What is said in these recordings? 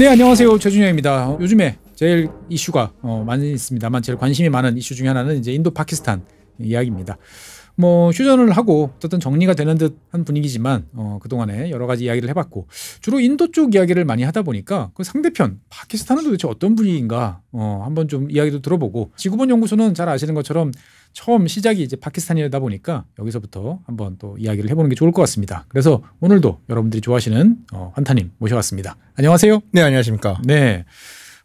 네, 안녕하세요. 최준영입니다. 요즘에 제일 이슈가 많이 있습니다만 제일 관심이 많은 이슈 중에 하나는 이제 인도 파키스탄 이야기입니다. 뭐 휴전을 하고 어떤 정리가 되는 듯한 분위기지만 그동안에 여러 가지 이야기를 해봤고 주로 인도 쪽 이야기를 많이 하다 보니까 그 상대편 파키스탄은 도대체 어떤 분위기인가 한번 좀 이야기도 들어보고 지구본 연구소는 잘 아시는 것처럼 처음 시작이 이제 파키스탄이다 보니까 여기서부터 한번 또 이야기를 해보는 게 좋을 것 같습니다. 그래서 오늘도 여러분들이 좋아하시는 환타님 모셔왔습니다. 안녕하세요. 네, 안녕하십니까. 네.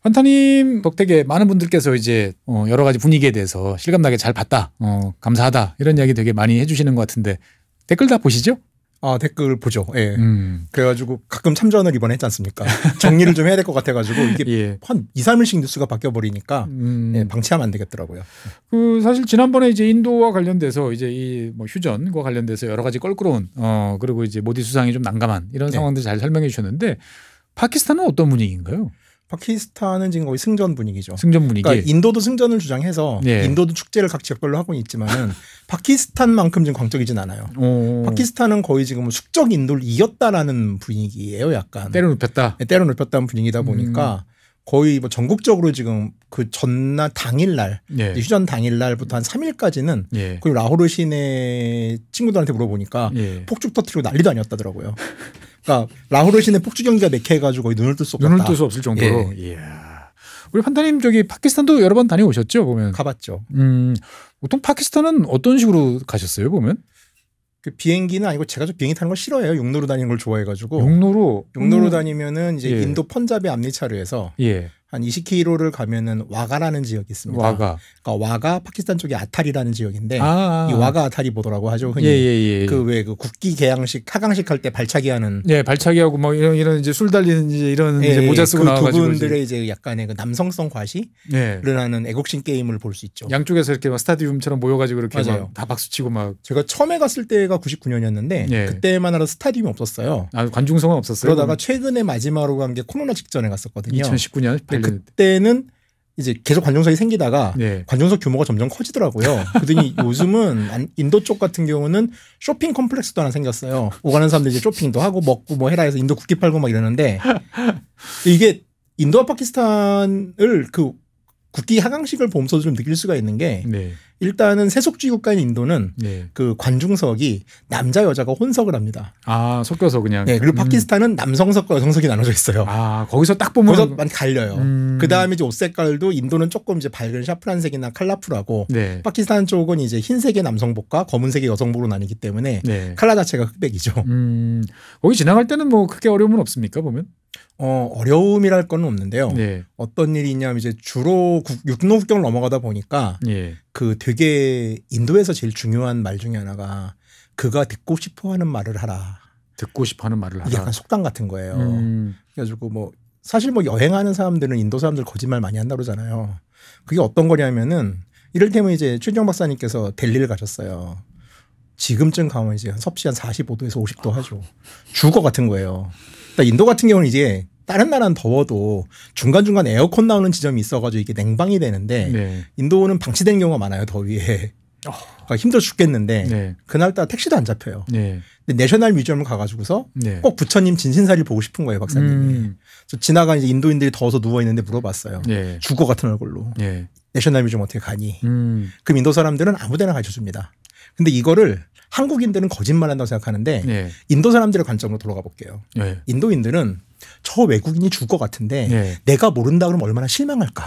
환타님 덕택에 많은 분들께서 이제 여러 가지 분위기에 대해서 실감나게 잘 봤다, 감사하다 이런 이야기 되게 많이 해주시는 것 같은데 댓글 다 보시죠? 아, 댓글 보죠. 예. 그래가지고 가끔 참전을 이번에 했지 않습니까? 정리를 좀 해야 될 것 같아가지고 이게 예. 한 2, 3일씩 뉴스가 바뀌어버리니까 예, 방치하면 안 되겠더라고요. 그 사실 지난번에 이제 인도와 관련돼서 이제 이 뭐 휴전과 관련돼서 여러 가지 껄끄러운 그리고 이제 모디 수상이 좀 난감한 이런 상황들 잘 설명해 주셨는데 파키스탄은 어떤 분위기인가요? 파키스탄은 지금 거의 승전 분위기죠. 승전 분위기. 그러니까 인도도 승전을 주장해서 예. 인도도 축제를 각 지역별로 하고 있지만은 파키스탄만큼 지금 광적이진 않아요. 파키스탄은 거의 지금 숙적 인도를 이겼다라는 분위기예요. 약간 때려 눕혔다. 네, 때려 눕혔다는 분위기다 보니까 거의 뭐 전국적으로 지금 그 전날 당일날 예. 휴전 당일날부터 한 3일까지는 예. 거의 라호르 시내 친구들한테 물어보니까 예. 폭죽 터트리고 난리도 아니었다더라고요. 그러니까 라호르 시내 폭죽 경기가 맥혀가지고 거의 눈을 뜰 수 없다. 눈을 뜰 수 없을 정도로. 예. 이야. 우리 판타님 저기 파키스탄도 여러 번 다녀오셨죠 보면. 가봤죠. 보통 파키스탄은 어떤 식으로 가셨어요 보면? 그 비행기는 아니고 제가 좀 비행기 타는 걸 싫어해요. 육로로 다니는 걸 좋아해가지고. 육로로 다니면은 이제 예. 인도 펀잡의 암리차르에서 예. 한 20km를 가면은 와가라는 지역이 있습니다. 와가. 그러니까 와가 파키스탄 쪽에 아탈이라는 지역인데 이 아. 와가 아탈이 뭐더라고 하죠. 흔히 예. 그 왜 그 국기 개항식 하강식 할 때 발차기 하는 예, 발차기하고 뭐 이런 이제 술 달리는 이제 이런 이제 모자 쓰고 그 나와가지고 두 분들의 이제 약간의 그 남성성 과시를 예. 하는 애국심 게임을 볼 수 있죠. 양쪽에서 이렇게 막 스타디움처럼 모여가지고 이렇게 맞아요. 막 다 박수치고 막. 제가 처음에 갔을 때가 99년이었는데 예. 그때만 하도 스타디움이 없었어요. 아, 관중성은 없었어요. 그러다가 최근에 마지막으로 간 게 코로나 직전에 갔었거든요. 2019년, 18년. 그때는 이제 계속 관중석이 생기다가 예. 관중석 규모가 점점 커지더라고요. 그러더니 요즘은 인도 쪽 같은 경우는 쇼핑 컴플렉스도 하나 생겼어요. 오가는 사람들이 이제 쇼핑도 하고 먹고 뭐 해라 해서 인도 국기 팔고 막 이러는데 이게 인도와 파키스탄을 그 국기 하강식을 보면서도 좀 느낄 수가 있는 게 네. 일단은 세속주의 국가인 인도는 네. 그 관중석이 남자 여자가 혼석을 합니다. 아, 섞여서 그냥. 네, 그리고 파키스탄은 남성석과 여성석이 나눠져 있어요. 아, 거기서 딱 보면. 거기서 많이 갈려요. 그 다음에 이제 옷 색깔도 인도는 조금 이제 밝은 샤프란색이나 칼라풀하고 네. 파키스탄 쪽은 이제 흰색의 남성복과 검은색의 여성복으로 나뉘기 때문에 네. 칼라 자체가 흑백이죠. 거기 지나갈 때는 뭐 크게 어려움은 없습니까 보면? 어려움이랄 건 없는데요. 네. 어떤 일이 있냐면 이제 주로 육로 국경을 넘어가다 보니까 예. 그 되게 인도에서 제일 중요한 말 중에 하나가 그가 듣고 싶어 하는 말을 하라. 듣고 싶어하는 말을 하라. 이게 약간 속담 같은 거예요. 그래가지고 뭐 사실 뭐 여행하는 사람들은 인도 사람들 거짓말 많이 한다 그러잖아요. 그게 어떤 거냐면은 이를테면 이제 최준영 박사님께서 델리를 가셨어요. 지금쯤 가면 이제 섭씨 한 45도에서 50도 하죠. 죽을 것 같은 거예요. 그러니까 인도 같은 경우는 이제 다른 나라는 더워도 중간중간 에어컨 나오는 지점이 있어가지고 이게 냉방이 되는데 네. 인도는 방치된 경우가 많아요. 더위에. 그러니까 힘들어 죽겠는데 네. 그날따라 택시도 안 잡혀요. 네. 근데 내셔널 뮤지엄을 가가지고서 네. 꼭 부처님 진신사리를 보고 싶은 거예요. 박사님이. 그래서 지나간 이제 인도인들이 더워서 누워있는데 물어봤어요. 네. 죽어 같은 얼굴로. 네. 내셔널 뮤지엄 어떻게 가니? 음. 그럼 인도 사람들은 아무데나 가르쳐줍니다. 근데 이거를 한국인들은 거짓말한다고 생각하는데 네. 인도 사람들의 관점으로 돌아가 볼게요. 네. 인도인들은 저 외국인이 죽을 것 같은데 네. 내가 모른다 그러면 얼마나 실망할까?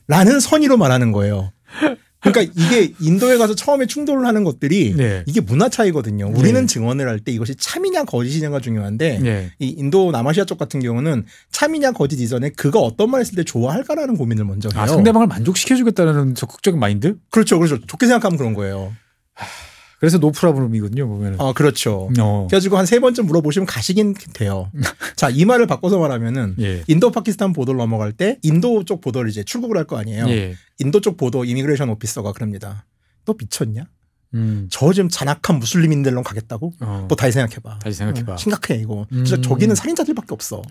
라는 선의로 말하는 거예요. 그러니까 이게 인도에 가서 처음에 충돌을 하는 것들이 네. 이게 문화 차이거든요. 우리는 네. 증언을 할 때 이것이 참이냐 거짓이냐가 중요한데 네. 이 인도 남아시아 쪽 같은 경우는 참이냐 거짓 이전에 그가 어떤 말 했을 때 좋아할까라는 고민을 먼저 해요. 아, 상대방을 만족시켜주겠다는 적극적인 마인드? 그렇죠. 좋게 생각하면 그런 거예요. 그래서 노프라블럼이거든요 보면. 아, 그렇죠. 어. 그래가지고 한 3번쯤 물어보시면 가시긴 돼요. 자, 이 말을 바꿔서 말하면은 예. 인도 파키스탄 보도를 넘어갈 때 인도 쪽 보도를 이제 출국을 할 거 아니에요. 예. 인도 쪽 보도 이미그레이션 오피서가 그럽니다. 너 미쳤냐? 저 좀 잔악한 무슬림인들로 가겠다고? 뭐 다시 생각해봐. 다시 생각해봐. 심각해 이거. 진짜 저기는 살인자들밖에 없어.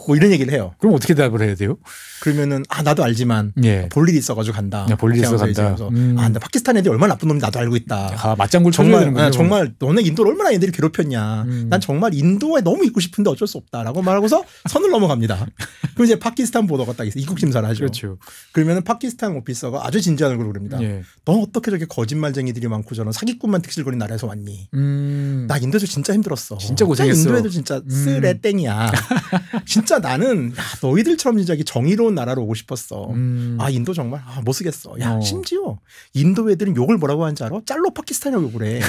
뭐 이런 얘기를 해요. 그럼 어떻게 대답을 해야 돼요? 그러면은 나도 알지만 예. 볼 일이 있어가지고 간다. 볼 일이 있어 간다. 근데 파키스탄 애들이 얼마나 나쁜 놈인지 나도 알고 있다. 맞장구를 쳐줘야 되는군요. 정말 너네 인도를 얼마나 애들이 괴롭혔냐. 난 정말 인도에 너무 있고 싶은데 어쩔 수 없다라고 말하고서 선을 넘어갑니다. 그럼 이제 파키스탄 보도가 딱 있어요. 입국 심사를 하죠. 그렇죠. 그러면은 파키스탄 오피서가 아주 진지한 얼굴로 그럽니다. 예. 넌 어떻게 저렇게 거짓말쟁이들이 많고 저런 사기꾼만 득실거리는 나라에서 왔니? 나 인도에서 진짜 힘들었어. 진짜 고생했어. 인도 애들 진짜 쓰레 땡이야. 진짜 나는 너희들처럼 진짜 정의로운 나라로 오고 싶었어. 인도 정말 못 쓰겠어. 심지어 인도 애들은 욕을 뭐라고 하는지 알아? 짤로 파키스탄이라고 욕을 해.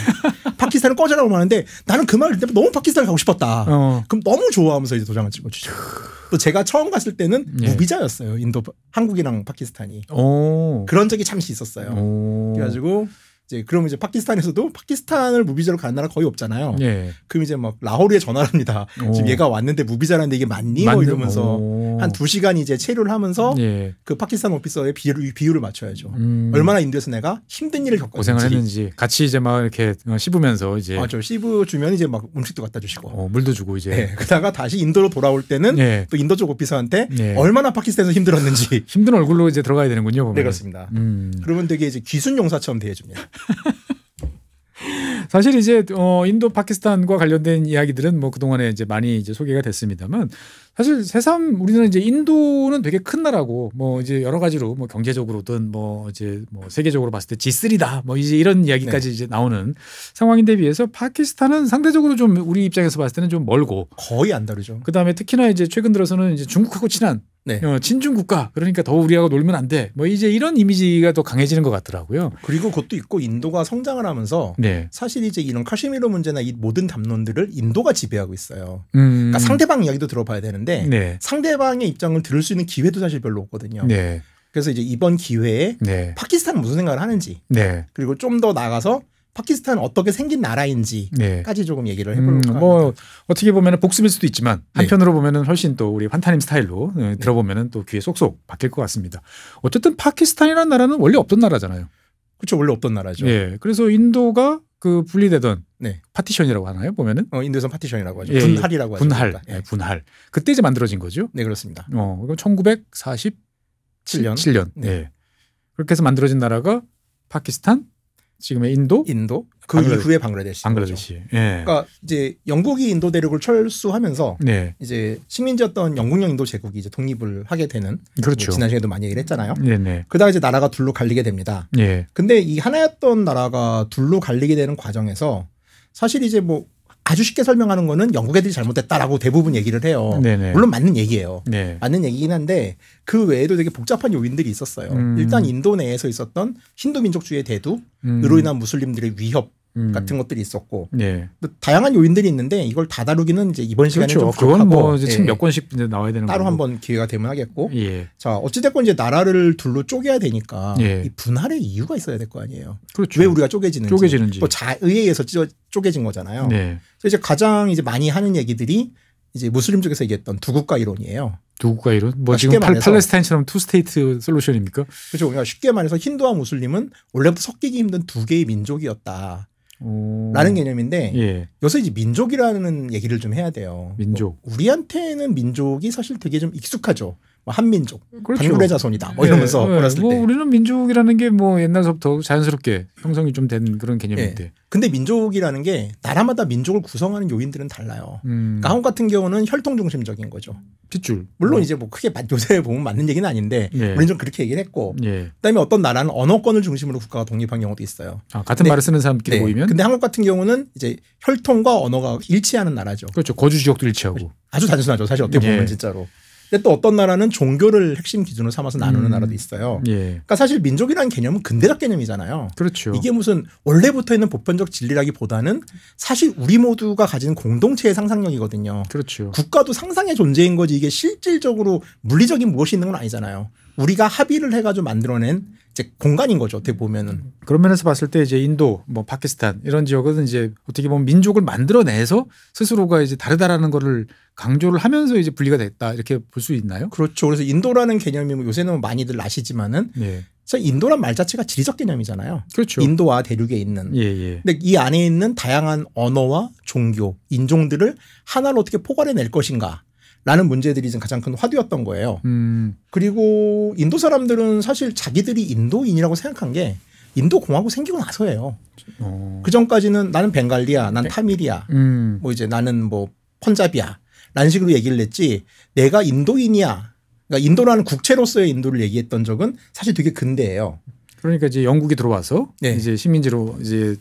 파키스탄을 꺼져라고 하는데 나는 그 말을 듣고 너무 파키스탄을 가고 싶었다. 그럼 너무 좋아하면서 이제 도장을 찍어주죠. 또 제가 처음 갔을 때는 무비자였어요. 인도, 한국이랑 파키스탄이. 그런 적이 잠시 있었어요. 그래가지고 이제 그러면 이제 파키스탄에서도 파키스탄을 무비자로 가는 나라 거의 없잖아요. 예. 그럼 이제 막 라호르에 전화를 합니다. 지금 얘가 왔는데 무비자라는데 이게 맞니? 뭐 이러면서 한 2시간 이제 체류를 하면서 그 파키스탄 오피서의 비율을 맞춰야죠. 얼마나 인도에서 내가 힘든 일을 겪었는지. 고생을 했는지 같이 이제 막 이렇게 씹으면서 이제. 맞죠. 씹어주면 이제 막 음식도 갖다 주시고. 물도 주고 이제. 네. 그러다가 다시 인도로 돌아올 때는 또 인도 쪽 오피서한테 얼마나 파키스탄에서 힘들었는지. 힘든 얼굴로 이제 들어가야 되는군요. 보면. 네, 그렇습니다. 그러면 되게 이제 귀순 용사처럼 대해줍니다. 사실 이제 인도 파키스탄과 관련된 이야기들은 뭐 그동안에 이제 많이 이제 소개가 됐습니다만 사실 새삼 우리는 이제 인도는 되게 큰 나라고 뭐 이제 여러 가지로 뭐 경제적으로든 뭐 이제 뭐 세계적으로 봤을 때 G3다 뭐 이제 이런 이야기까지 이제 나오는 상황인데 비해서 파키스탄은 상대적으로 좀 우리 입장에서 봤을 때는 좀 멀고 거의 안 다르죠. 그다음에 특히나 이제 최근 들어서는 이제 중국하고 친한 친중 국가 그러니까 더 우리하고 놀면 안 돼. 뭐 이제 이런 이미지가 더 강해지는 것 같더라고요. 그리고 그것도 있고 인도가 성장을 하면서 사실 이제 이런 카슈미르 문제나 이 모든 담론들을 인도가 지배하고 있어요. 그러니까 상대방 이야기도 들어봐야 되는데 상대방의 입장을 들을 수 있는 기회도 사실 별로 없거든요. 그래서 이제 이번 기회에 파키스탄은 무슨 생각을 하는지 그리고 좀 더 나가서 파키스탄은 어떻게 생긴 나라인지까지 조금 얘기를 해보려고 합니다. 뭐 어떻게 보면 복습일 수도 있지만 한편으로 보면은 훨씬 또 우리 환타님 스타일로 들어보면은 또 귀에 쏙쏙 박힐 것 같습니다. 어쨌든 파키스탄이라는 나라는 원래 없던 나라잖아요. 그렇죠. 원래 없던 나라죠. 그래서 인도가 그 분리되던 파티션이라고 하나요? 보면은 인도에선 파티션이라고 하죠. 분할이라고 하죠. 분할. 그때 이제 만들어진 거죠. 네, 그렇습니다. 이건 1947년. 그렇게 해서 만들어진 나라가 파키스탄, 지금의 인도, 그 이후에 방글라데시. 그러니까 이제 영국이 인도 대륙을 철수하면서 이제 식민지였던 영국령 인도 제국이 이제 독립을 하게 되는. 그렇죠. 지난 시간에도 많이 얘기를 했잖아요. 그러다가 이제 나라가 둘로 갈리게 됩니다. 근데 이 하나였던 나라가 둘로 갈리게 되는 과정에서 사실 이제 뭐 아주 쉽게 설명하는 거는 영국 애들이 잘못됐다라고 대부분 얘기를 해요. 물론 맞는 얘기예요. 맞는 얘기긴 한데 그 외에도 되게 복잡한 요인들이 있었어요. 일단 인도 내에서 있었던 힌두 민족주의의 대두, 으로 인한 무슬림들의 위협 같은 것들이 있었고 다양한 요인들이 있는데 이걸 다 다루기는 이제 이번 시간에 좀 부족하고 그건 뭐 이제 책 몇 권씩 이제 나와야 되는 따로 거고. 한번 기회가 되면 하겠고 자 어찌됐건 이제 나라를 둘로 쪼개야 되니까 이 분할의 이유가 있어야 될 거 아니에요. 그렇죠. 왜 우리가 쪼개지는지. 또 자의에 의해서 쪼개진 거잖아요. 그래서 이제 가장 이제 많이 하는 얘기들이 이제 무슬림 쪽에서 얘기했던 두 국가 이론이에요. 두 국가 이론? 뭐 지금 팔레스타인처럼 투 스테이트 솔루션입니까? 그렇죠. 그러니까 쉽게 말해서 힌두와 무슬림은 원래부터 섞이기 힘든 두 개의 민족이었다. 라는 개념인데 요새 이제 민족이라는 얘기를 좀 해야 돼요. 민족. 뭐 우리한테는 민족이 사실 되게 좀 익숙하죠. 뭐 한민족, 단골의 자손이다. 뭐 이러면서 어렸을 때. 우리는 민족이라는 게 뭐 옛날서부터 자연스럽게 형성이 좀 된 그런 개념인데. 근데 민족이라는 게 나라마다 민족을 구성하는 요인들은 달라요. 그러니까 한국 같은 경우는 혈통 중심적인 거죠. 핏줄. 물론 이제 뭐 크게 요새 보면 맞는 얘기는 아닌데 우리는 좀 그렇게 얘기를 했고 그다음에 어떤 나라는 언어권을 중심으로 국가가 독립한 경우도 있어요. 같은 말을 쓰는 사람끼리 모이면. 근데 한국 같은 경우는 이제 혈통과 언어가 일치하는 나라죠. 그렇죠. 거주 지역도 일치하고. 아주 단순하죠. 사실 어떻게 보면 진짜로. 근데 또 어떤 나라는 종교를 핵심 기준으로 삼아서 나누는 나라도 있어요. 그러니까 사실 민족이라는 개념은 근대적 개념이잖아요. 그렇죠. 이게 무슨 원래부터 있는 보편적 진리라기보다는 사실 우리 모두가 가진 공동체의 상상력이거든요. 그렇죠. 국가도 상상의 존재인 거지 이게 실질적으로 물리적인 무엇이 있는 건 아니잖아요. 우리가 합의를 해가지고 만들어낸 이제 공간인 거죠. 어떻게 보면은. 그런 면에서 봤을 때 이제 인도, 뭐 파키스탄 이런 지역은 이제 어떻게 보면 민족을 만들어내서 스스로가 이제 다르다라는 거를 강조를 하면서 이제 분리가 됐다 이렇게 볼 수 있나요? 그렇죠. 그래서 인도라는 개념이 요새는 많이들 아시지만은 사실 인도란 말 자체가 지리적 개념이잖아요. 그렇죠. 인도와 대륙에 있는. 근데 이 안에 있는 다양한 언어와 종교, 인종들을 하나로 어떻게 포괄해낼 것인가. 라는 문제들이 지금 가장 큰 화두였던 거예요. 그리고 인도 사람들은 사실 자기들이 인도인이라고 생각한 게 인도 공화국 생기고 나서예요. 그 전까지는 나는 벵갈리야, 난 타밀이야, 뭐 이제 나는 뭐 펀잡이야, 라는 식으로 얘기를 했지 내가 인도인이야. 그러니까 인도라는 국채로서의 인도를 얘기했던 적은 사실 되게 근대예요. 그러니까 이제 영국이 들어와서 네. 이제 식민지로 이제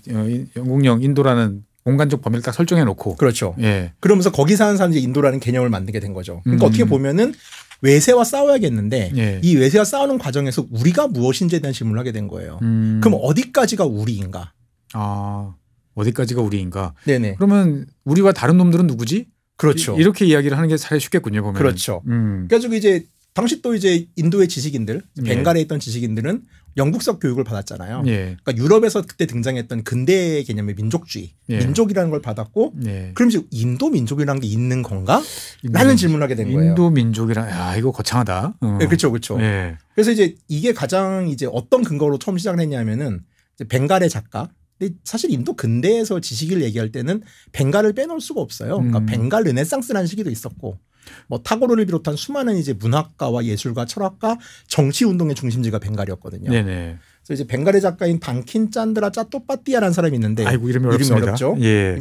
영국령 인도라는 공간적 범위를 딱 설정해 놓고. 그렇죠. 예. 그러면서 거기 사는 사람들이 인도라는 개념을 만들게 된 거죠. 그러니까 어떻게 보면은 외세와 싸워야겠는데 예. 이 외세와 싸우는 과정에서 우리가 무엇인지에 대한 질문을 하게 된 거예요. 그럼 어디까지가 우리인가? 아, 어디까지가 우리인가? 네네. 그러면 우리와 다른 놈들은 누구지? 그렇죠. 이렇게 이야기를 하는 게 사실 쉽겠군요, 보면. 그렇죠. 그래가지고 이제 당시 또 이제 인도의 지식인들, 벵갈에 있던 지식인들은 영국적 교육을 받았잖아요. 예. 그러니까 유럽에서 그때 등장했던 근대 개념의 민족주의, 민족이라는 걸 받았고, 그럼 이제 인도 민족이라는 게 있는 건가? 라는 질문을 하게 된 거예요. 인도 민족이라, 야, 이거 거창하다. 네, 그렇죠, 그렇죠. 예. 그래서 이제 이게 가장 이제 어떤 근거로 처음 시작을 했냐면은 이제 벵갈의 작가. 근데 사실 인도 근대에서 지식을 얘기할 때는 벵갈을 빼놓을 수가 없어요. 그러니까 벵갈 르네상스라는 시기도 있었고, 뭐 타고르를 비롯한 수많은 이제 문학가와 예술가, 철학가, 정치 운동의 중심지가 벵갈이었거든요. 네네. 그래서 이제 벵갈의 작가인 방킨 짠드라 짜또빠띠아라는 사람이 있는데, 아이고 이름이 어렵습니다. 어렵죠. 예.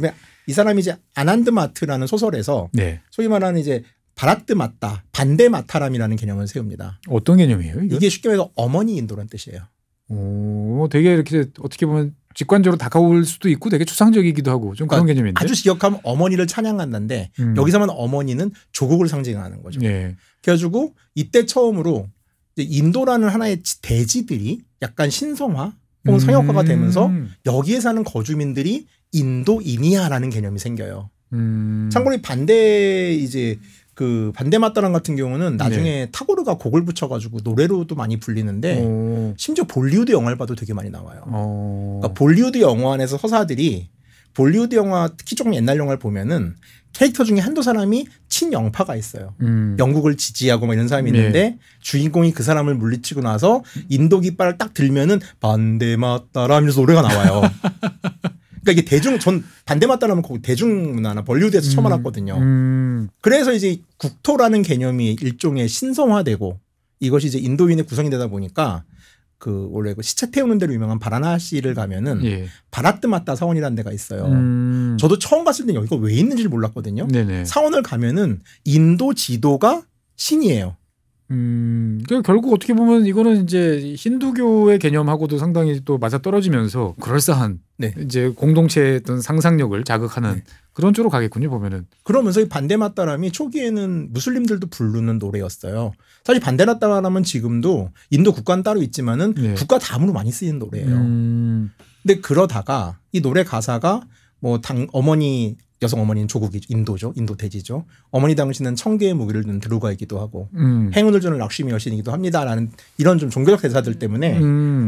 이 사람이 이제 아난드 마트라는 소설에서 네. 소위 말하는 이제 바라트 마타, 반대 마타람이라는 개념을 세웁니다. 어떤 개념이에요? 이게 쉽게 말해서 어머니 인도라는 뜻이에요. 오, 되게 이렇게 어떻게 보면 직관적으로 다가올 수도 있고 되게 추상적이기도 하고 좀 그런 개념인데. 아주 지역하면 어머니를 찬양한다는데 여기서만 어머니는 조국을 상징하는 거죠. 예. 그래가지고 이때 처음으로 이제 인도라는 하나의 대지들이 약간 신성화 혹은 성역화가 되면서 여기에 사는 거주민들이 인도인이야라는 개념이 생겨요. 참고로 반대 이제 그 반대맞다랑 같은 경우는 나중에 타고르가 곡을 붙여가지고 노래로도 많이 불리는데 심지어 볼리우드 영화를 봐도 되게 많이 나와요. 그러니까 볼리우드 영화 안에서 서사들이 볼리우드 영화 특히 조금 옛날 영화를 보면은 캐릭터 중에 한두 사람이 친영파가 있어요. 영국을 지지하고 막 이런 사람이 있는데 주인공이 그 사람을 물리치고 나서 인도 깃발을 딱 들면은 반대맞다라 하면서 노래가 나와요. 그러니까 이게 전 반대맞다라면 대중문화나 볼리우드에서 처음 알았거든요. 그래서 이제 국토라는 개념이 일종의 신성화되고 이것이 이제 인도인의 구성이 되다 보니까 그 원래 그 시체 태우는 데로 유명한 바라나시를 가면은 바라트마타 사원이라는 데가 있어요. 저도 처음 갔을 때 여기가 왜 있는지를 몰랐거든요. 네네. 사원을 가면은 인도 지도가 신이에요. 그러니까 결국 어떻게 보면 이거는 이제 힌두교의 개념하고도 상당히 또 맞아 떨어지면서 그럴싸한 이제 공동체의 어떤 상상력을 자극하는 그런 쪽으로 가겠군요, 보면은. 그러면서 이 반대맞다람이 초기에는 무슬림들도 부르는 노래였어요. 사실 반대맞다람은 지금도 인도 국가는 따로 있지만은 국가 다음으로 많이 쓰이는 노래예요. 근데 그러다가 이 노래 가사가 뭐 어머니 여성 어머니는 조국이죠. 인도죠. 인도 대지죠. 어머니 당신은 청개의 무기를 든 드루가이기도 하고 행운을 주는 락슈미 여신이기도 합니다라는 이런 좀 종교적 대사들 때문에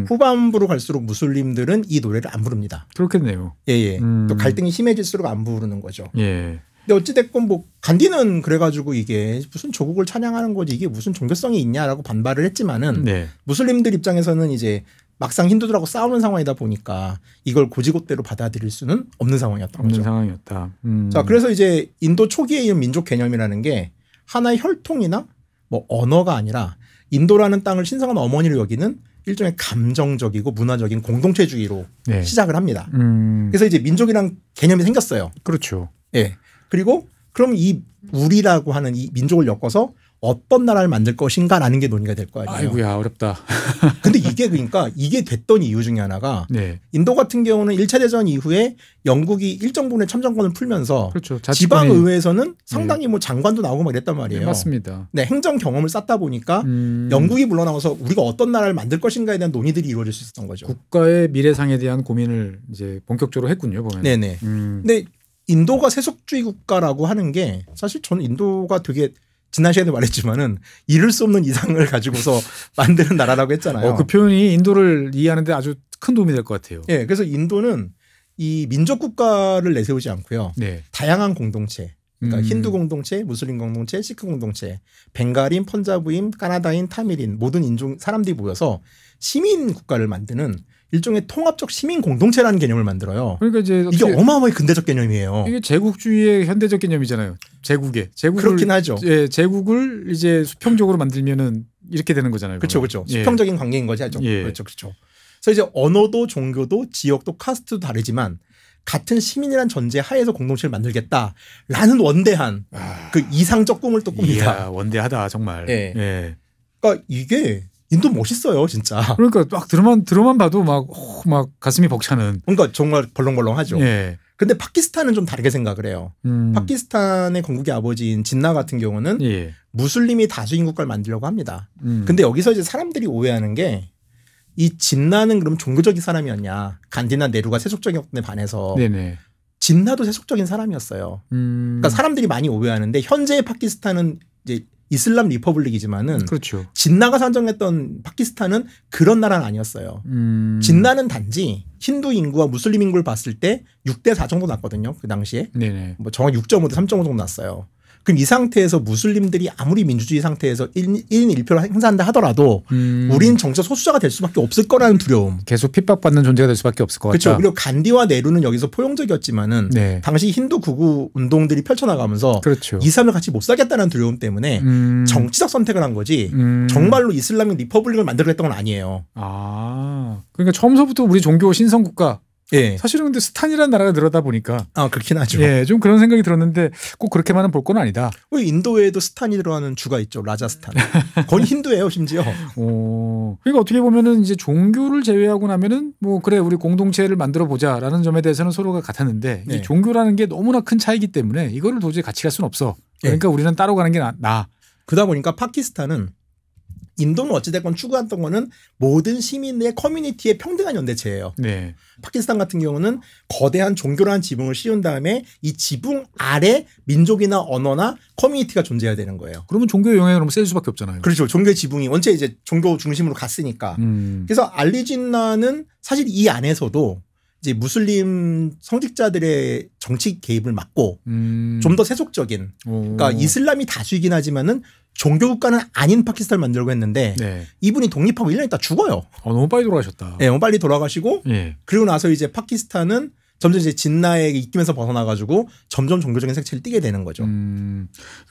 후반부로 갈수록 무슬림들은 이 노래를 안 부릅니다. 그렇겠네요. 예예. 또 갈등이 심해질수록 안 부르는 거죠. 예. 근데 어찌됐건 뭐 간디는 그래가지고 이게 무슨 조국을 찬양하는 거지 이게 무슨 종교성이 있냐라고 반발을 했지만은 무슬림들 입장에서는 이제 막상 힌두들하고 싸우는 상황이다 보니까 이걸 고지고대로 받아들일 수는 없는 상황이었던 거죠. 없는 상황이었다. 자, 그래서 이제 인도 초기에 이런 민족 개념이라는 게 하나의 혈통이나 뭐 언어가 아니라 인도라는 땅을 신성한 어머니로 여기는 일종의 감정적이고 문화적인 공동체주의로 시작을 합니다. 그래서 이제 민족이란 개념이 생겼어요. 그렇죠. 예. 그리고 그럼 이 우리라고 하는 이 민족을 엮어서 어떤 나라를 만들 것인가라는 게 논의가 될 거 아니에요. 아이고야 어렵다. 근데 이게 그러니까 이게 됐던 이유 중에 하나가 인도 같은 경우는 1차 대전 이후에 영국이 일정 부분의 참정권을 풀면서 그렇죠. 지방의회에서는 상당히 뭐 장관도 나오고 막 이랬단 말이에요. 맞습니다. 네, 행정 경험을 쌓다 보니까 영국이 물러나와서 우리가 어떤 나라를 만들 것인가에 대한 논의들이 이루어질 수 있었던 거죠. 국가의 미래상에 대한 고민을 이제 본격적으로 했군요. 보면. 네네. 근데 인도가 세속주의 국가라고 하는 게 사실 저는 인도가 되게 지난 시간에 말했지만은 이룰 수 없는 이상을 가지고서 만드는 나라라고 했잖아요. 그 표현이 인도를 이해하는 데 아주 큰 도움이 될 것 같아요. 네, 그래서 인도는 이 민족 국가를 내세우지 않고요. 다양한 공동체, 그러니까 힌두 공동체, 무슬림 공동체, 시크 공동체, 벵갈인, 펀자브인, 까나다인, 타밀인 모든 인종 사람들이 모여서 시민 국가를 만드는 일종의 통합적 시민 공동체라는 개념을 만들어요. 그러니까 이제 이게 어마어마하게 근대적 개념이에요. 이게 제국주의의 현대적 개념이잖아요. 제국을 그렇긴 하죠. 예, 제국을 이제 수평적으로 만들면은 이렇게 되는 거잖아요. 그렇죠, 그렇죠. 예. 수평적인 관계인 거죠. 예. 그렇죠, 그렇죠. 그래서 이제 언어도 종교도 지역도 카스트도 다르지만 같은 시민이란 전제 하에서 공동체를 만들겠다라는 원대한 그 이상적 꿈을 또 꿉니다. 이야, 원대하다 정말. 예. 예. 그러니까 이게 인도 멋있어요, 진짜. 그러니까 막 들어만 봐도 막 가슴이 벅차는. 그러니까 정말 벌렁벌렁하죠. 예. 근데 파키스탄은 좀 다르게 생각을 해요. 파키스탄의 건국의 아버지인 진나 같은 경우는 예. 무슬림이 다수인 국가를 만들려고 합니다. 근데 여기서 이제 사람들이 오해하는 게 이 진나는 그럼 종교적인 사람이었냐. 간디나 네루가 세속적이었는데 반해서 네네. 진나도 세속적인 사람이었어요. 그러니까 사람들이 많이 오해하는데 현재의 파키스탄은 이제 이슬람 리퍼블릭이지만은 그렇죠. 진나가 산정했던 파키스탄은 그런 나라는 아니었어요. 진나는 단지 힌두 인구와 무슬림 인구를 봤을 때 6대4 정도 났거든요. 그 당시에. 네네. 뭐 정확히 6.5대 3.5 정도 났어요. 그럼 이 상태에서 무슬림들이 아무리 민주주의 상태에서 1인 1표를 행사한다 하더라도 우린 정치적 소수자가 될 수밖에 없을 거라는 두려움. 계속 핍박받는 존재가 될 수밖에 없을 것 같다. 그렇죠. 그리고 간디와 네루는 여기서 포용적이었지만은 네. 당시 힌두 극우 운동들이 펼쳐나가면서 그렇죠. 이 삶을 같이 못 살겠다는 두려움 때문에 정치적 선택을 한 거지 정말로 이슬람식 리퍼블릭을 만들겠다는 건 아니에요. 아, 그러니까 처음서부터 우리 종교 신성국가. 예. 사실은 근데 스탄이라는 나라가 들어다 보니까 그렇긴 하죠. 예, 좀 그런 생각이 들었는데 꼭 그렇게만은 볼 건 아니다. 인도에도 스탄이 들어가는 주가 있죠. 라자스탄. 거의 힌두예요, 심지어. 그러니까 어떻게 보면은 이제 종교를 제외하고 나면은 뭐 그래 우리 공동체를 만들어 보자라는 점에 대해서는 서로가 같았는데 네. 이 종교라는 게 너무나 큰 차이기 때문에 이거를 도저히 같이 갈 수는 없어. 그러니까 우리는 따로 가는 게 나아. 그러다 보니까 파키스탄은 인도는 어찌됐건 추구했던 거는 모든 시민의 커뮤니티의 평등한 연대체예요. 네. 파키스탄 같은 경우는 거대한 종교라는 지붕을 씌운 다음에 이 지붕 아래 민족이나 언어나 커뮤니티가 존재해야 되는 거예요. 그러면 종교의 영향이 그러면 셀 수밖에 없잖아요. 그렇죠. 종교의 지붕이 원체 이제 종교 중심으로 갔으니까. 그래서 알리진나는 사실 이 안에서도 이제 무슬림 성직자들의 정치 개입을 막고 좀 더 세속적인 그러니까 이슬람이 다수이긴 하지만은 종교 국가는 아닌 파키스탄을 만들려고 했는데 네. 이분이 독립하고 1년 있다 죽어요. 너무 빨리 돌아가셨다. 네, 너무 빨리 돌아가시고 예. 그리고 나서 이제 파키스탄은 점점 이제 진나의 입김에서 벗어나가지고 점점 종교적인 색채를 띠게 되는 거죠.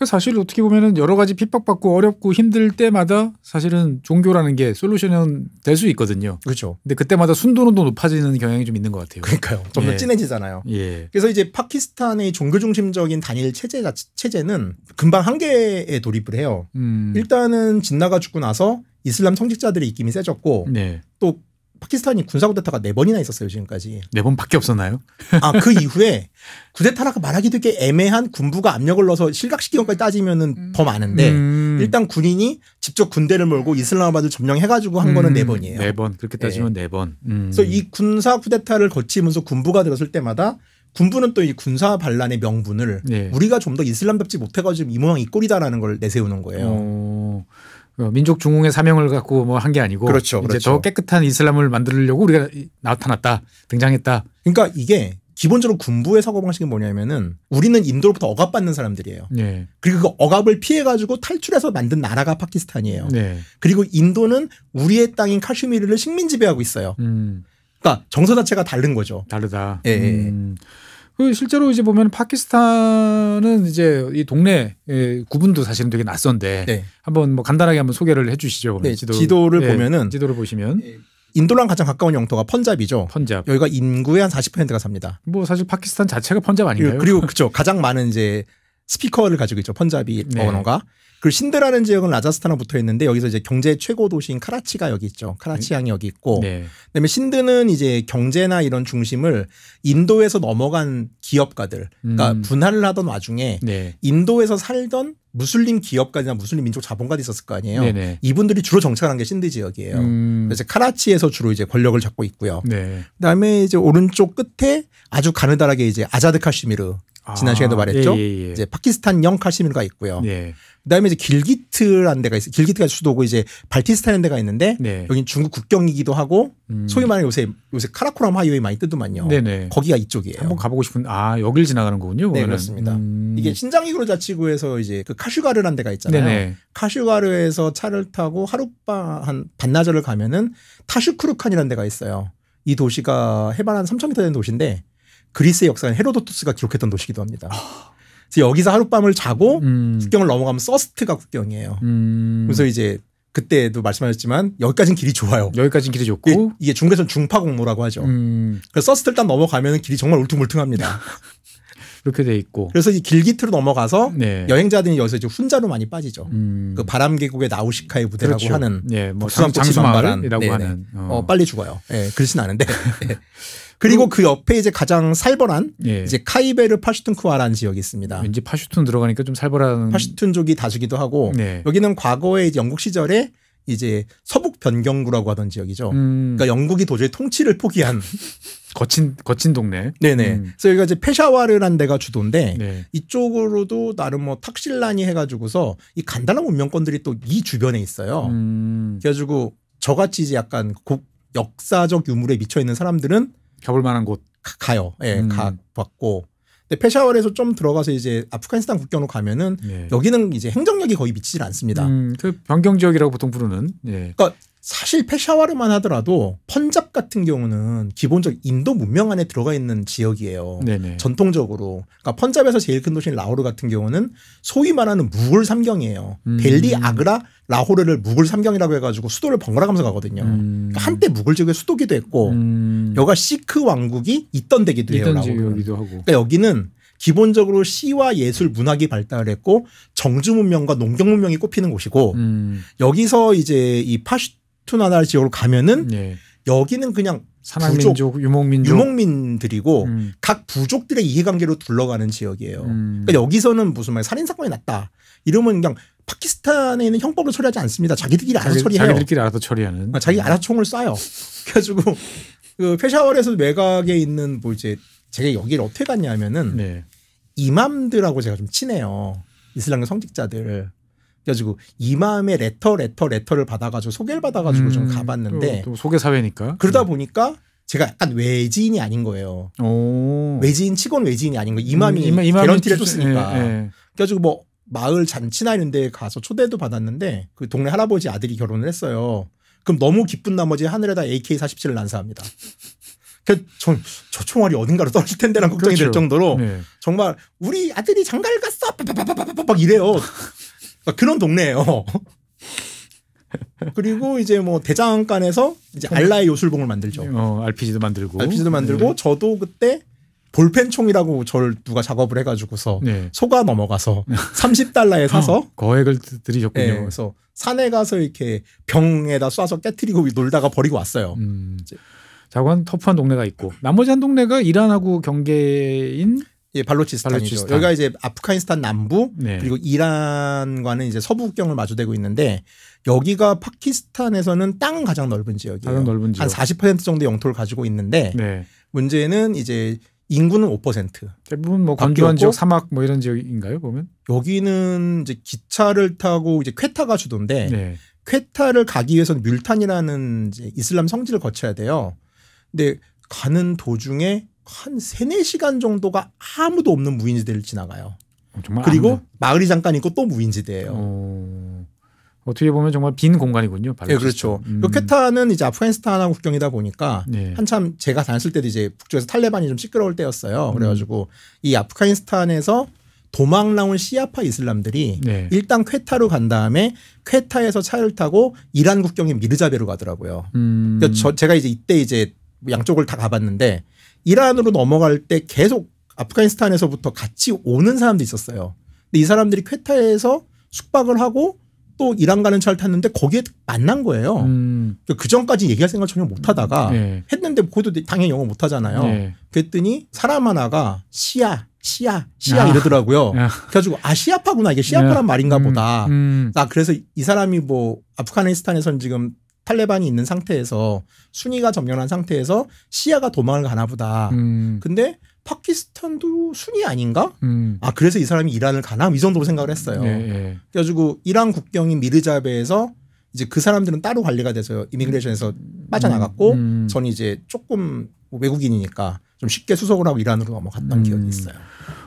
사실 어떻게 보면은 여러 가지 핍박받고 어렵고 힘들 때마다 사실은 종교라는 게 솔루션은 될 수 있거든요. 그렇죠. 근데 그때마다 순도는 또 높아지는 경향이 좀 있는 것 같아요. 그러니까요. 좀 더 진해지잖아요. 예. 그래서 이제 파키스탄의 종교 중심적인 단일 체제는 금방 한계에 돌입을 해요. 일단은 진나가 죽고 나서 이슬람 성직자들의 입김이 세졌고 네. 또 파키스탄이 군사 쿠데타가 4번이나 있었어요, 지금까지. 4번밖에 없었나요? 그 이후에 쿠데타라고 말하기 되게 애매한 군부가 압력을 넣어서 실각시킨 것까지 따지면은 더 많은데 일단 군인이 직접 군대를 몰고 이슬람아바드를 점령해가지고 한 거는 4번이에요. 4번. 그렇게 따지면 4번. 그래서 이 군사 쿠데타를 거치면서 군부가 들었을 때마다 군부는 또 이 군사 반란의 명분을 우리가 좀 더 이슬람답지 못해가지고 이 모양 이 꼴이다라는 걸 내세우는 거예요. 민족 중흥의 사명을 갖고 뭐 한 게 아니고 그렇죠, 이제 그렇죠. 더 깨끗한 이슬람을 만들려고 우리가 나타났다, 등장했다. 그러니까 이게 기본적으로 군부의 사고방식은 뭐냐면은 우리는 인도로부터 억압받는 사람들이에요. 네. 그리고 그 억압을 피해가지고 탈출해서 만든 나라가 파키스탄이에요. 네. 그리고 인도는 우리의 땅인 카슈미르를 식민 지배하고 있어요. 그러니까 정서 자체가 다른 거죠. 다르다. 예. 그 실제로 이제 보면 파키스탄은 이제 이 동네 구분도 사실은 되게 낯선데 한번 뭐 간단하게 한번 소개를 해주시죠. 네, 지도를 보면은 지도를 보시면 인도랑 가장 가까운 영토가 펀잡이죠. 펀잡. 여기가 인구의 한 40%가 삽니다. 뭐 사실 파키스탄 자체가 펀잡 아닌가요? 그리고 그렇죠. 가장 많은 이제 스피커를 가지고 있죠. 펀잡이 언어가. 그리고 신드라는 지역은 라자스탄하고 붙어 있는데 여기서 이제 경제 최고 도시인 카라치가 여기 있죠. 카라치항이 여기 있고. 그다음에 신드는 이제 경제나 이런 중심을 인도에서 넘어간 기업가들, 그러니까 분할을 하던 와중에 인도에서 살던 무슬림 기업가들이나 무슬림 민족 자본가들이 있었을 거 아니에요. 이분들이 주로 정착한 게 신드 지역이에요. 그래서 카라치에서 주로 이제 권력을 잡고 있고요. 그다음에 이제 오른쪽 끝에 아주 가느다랗게 이제 아자드 카슈미르. 지난 시간에도 말했죠. 예. 이제 파키스탄형 카시미르가 있고요. 예. 그다음에 이제 길기트라는 데가 있어요. 길기트가 수도고 이제 발티스탄이라는 데가 있는데 네. 여긴 중국 국경이기도 하고 소위 말하는 요새 카라코람 하이웨이 많이 뜨더만요. 네네. 거기가 이쪽이에요. 한번 가보고 싶은 여길 지나가는 거군요. 네, 그거는. 그렇습니다. 이게 신장이그로 자치구에서 이제 그 카슈가르라는 데가 있잖아요. 네네. 카슈가르에서 차를 타고 하룻밤 한 반나절을 가면은 타슈크루칸이라는 데가 있어요. 이 도시가 해발 한 3,000m 되는 도시인데 그리스의 역사는 헤로도토스가 기록했던 도시기도 합니다. 그래서 여기서 하룻밤을 자고 국경을 넘어가면 서스트가 국경이에요. 그래서 이제 그때도 말씀하셨지만 여기까지는 길이 좋아요. 여기까지는 길이 좋고 이게 중국에서는 중파공로라고 하죠. 그래서 서스트를 딱 넘어가면 길이 정말 울퉁불퉁합니다. 이렇게 돼 있고. 그래서 이 길기트로 넘어가서 네. 여행자들이 여기서 이제 훈자로 많이 빠지죠. 그 바람계곡의 나우시카의 부대라고 그렇죠. 하는 네, 뭐 장수마을이라고 하는. 빨리 죽어요. 네, 그렇진 않은데. 네. 그리고 그 옆에 이제 가장 살벌한 예. 이제 카이베르 파슈툰쿠아라는 지역이 있습니다. 왠지 파슈툰 들어가니까 좀 살벌한. 파슈툰족이 다수기도 하고 네. 여기는 과거에 이제 영국 시절에 이제 서북 변경구라고 하던 지역이죠. 그러니까 영국이 도저히 통치를 포기한 거친 동네. 네네. 그래서 여기가 이제 페샤와르라는 데가 주도인데 네. 이쪽으로도 나름 뭐 탁실란이 해가지고서 이 간단한 문명권들이 또 이 주변에 있어요. 그래가지고 저같이 이제 약간 역사적 유물에 미쳐 있는 사람들은 가볼 만한 곳 가요. 예, 가봤고. 근데 페샤워르에서 좀 들어가서 이제 아프가니스탄 국경으로 가면은 네. 여기는 이제 행정력이 거의 미치질 않습니다. 그 변경 지역이라고 보통 부르는. 예. 그러니까 사실 페샤와르만 하더라도 펀잡 같은 경우는 기본적으로 인도 문명 안에 들어가 있는 지역이에요. 네네. 전통적으로. 그러니까 펀잡에서 제일 큰 도시인 라호르 같은 경우는 소위 말하는 무굴 삼경이에요. 델리, 아그라, 라호르를 무굴 삼경이라고 해가지고 수도를 번갈아 가면서 가거든요. 그러니까 한때 무굴 지역의 수도기도 했고 여가 시크 왕국이 있던 데기도 해요. 있던 지역이기도 하고. 그러니까 여기는 기본적으로 시와 예술 문학이 발달했고 정주 문명과 농경 문명이 꼽히는 곳이고 여기서 이제 이 파슈투나날 지역으로 가면은 네. 여기는 그냥 산악민족, 유목민들이고 각 부족들의 이해관계로 둘러가는 지역이에요. 그러니까 여기서는 무슨 말 살인 사건이 났다. 이러면 그냥 파키스탄에 있는 형법으로 처리하지 않습니다. 자기들끼리 알아서 처리해요. 자기들끼리 알아서 처리하는. 자기 알아서 총을 쏴요. 그래가지고 그 페샤워르에서 외곽에 있는 뭐 이제 제가 여기를 어떻게 갔냐면은 네. 이맘들하고 제가 좀 친해요. 이슬람교 성직자들. 그래가지고 이맘의 레터를 받아가지고 소개를 받아가지고 좀 가봤는데 또 소개 사회니까. 그러다 보니까 제가 약간 외지인이 아닌 거예요. 오. 외지인 치고는 외지인이 아닌 거예요. 이맘이 개런티를 줬으니까. 예. 그래가지고 뭐 마을 잔치나 이런 데 가서 초대도 받았는데 그 동네 할아버지 아들이 결혼을 했어요. 그럼 너무 기쁜 나머지 하늘에다 AK-47을 난사합니다. 저 총알이 어딘가로 떨어질 텐데라는 걱정이 그렇죠. 될 정도로 네. 정말 우리 아들이 장가를 갔어 막 이래요. 그런 동네예요. 그리고 이제 뭐 대장간에서 이제 알라의 요술봉을 만들죠. RPG도 만들고. 네. 저도 그때 볼펜 총이라고 저를 누가 작업을 해가지고서 네. 속아 넘어가서 30달러에 사서 거액을 들이셨군요. 네, 그래서 산에 가서 이렇게 병에다 쏴서 깨트리고 놀다가 버리고 왔어요. 자관 터프한 동네가 있고 나머지 한 동네가 이란하고 경계인 예, 발로치스탄이죠. 여기가 이제 아프가니스탄 남부 네. 그리고 이란과는 이제 서부 국경을 마주대고 있는데 여기가 파키스탄에서는 땅은 가장 넓은 지역이에요. 가장 넓은 지역. 한 40% 정도의 영토를 가지고 있는데 네. 문제는 이제 인구는 5%. 대부분 뭐 건조한 지역, 사막 뭐 이런 지역인가요, 보면? 여기는 이제 기차를 타고 이제 퀘타가 주도인데 네. 퀘타를 가기 위해서는 뮬탄이라는 이제 이슬람 성지를 거쳐야 돼요. 근데 가는 도중에 한 3-4시간 정도가 아무도 없는 무인지대를 지나가요. 정말 그리고 마을이 잠깐 있고 또 무인지대예요. 어떻게 보면 정말 빈 공간이군요. 네, 그렇죠. 그 퀘타는 이제 아프가니스탄하고 국경이다 보니까 네. 한참 제가 다녔을 때도 이제 북쪽에서 탈레반이 좀 시끄러울 때였어요. 그래가지고 이 아프가니스탄에서 도망 나온 시아파 이슬람들이 네. 일단 퀘타로 간 다음에 퀘타에서 차를 타고 이란 국경의 미르자베로 가더라고요. 그러니까 제가 이제 이때 이제 양쪽을 다 가봤는데 이란으로 넘어갈 때 계속 아프가니스탄에서부터 같이 오는 사람도 있었어요. 근데 이 사람들이 퀘타에서 숙박을 하고 또 이란 가는 차를 탔는데 거기에 만난 거예요. 그 전까지 얘기할 생각을 전혀 못 하다가 네. 했는데 그것도 당연히 영어 못 하잖아요. 네. 그랬더니 사람 하나가 시아 이러더라고요. 그래가지고 시아파구나. 이게 시아파란 말인가 보다. 그래서 이 사람이 뭐 아프가니스탄에서는 지금 탈레반이 있는 상태에서 순위가 점령한 상태에서 시아가 도망을 가나 보다. 근데 파키스탄도 순위 아닌가? 아 그래서 이 사람이 이란을 가나? 이 정도로 생각을 했어요. 그래가지고 이란 국경인 미르자베에서 이제 그 사람들은 따로 관리가 돼서 이미그레이션에서 빠져나갔고 저는 이제 조금 외국인이니까 좀 쉽게 수속을 하고 이란으로 넘어갔던 기억이 있어요.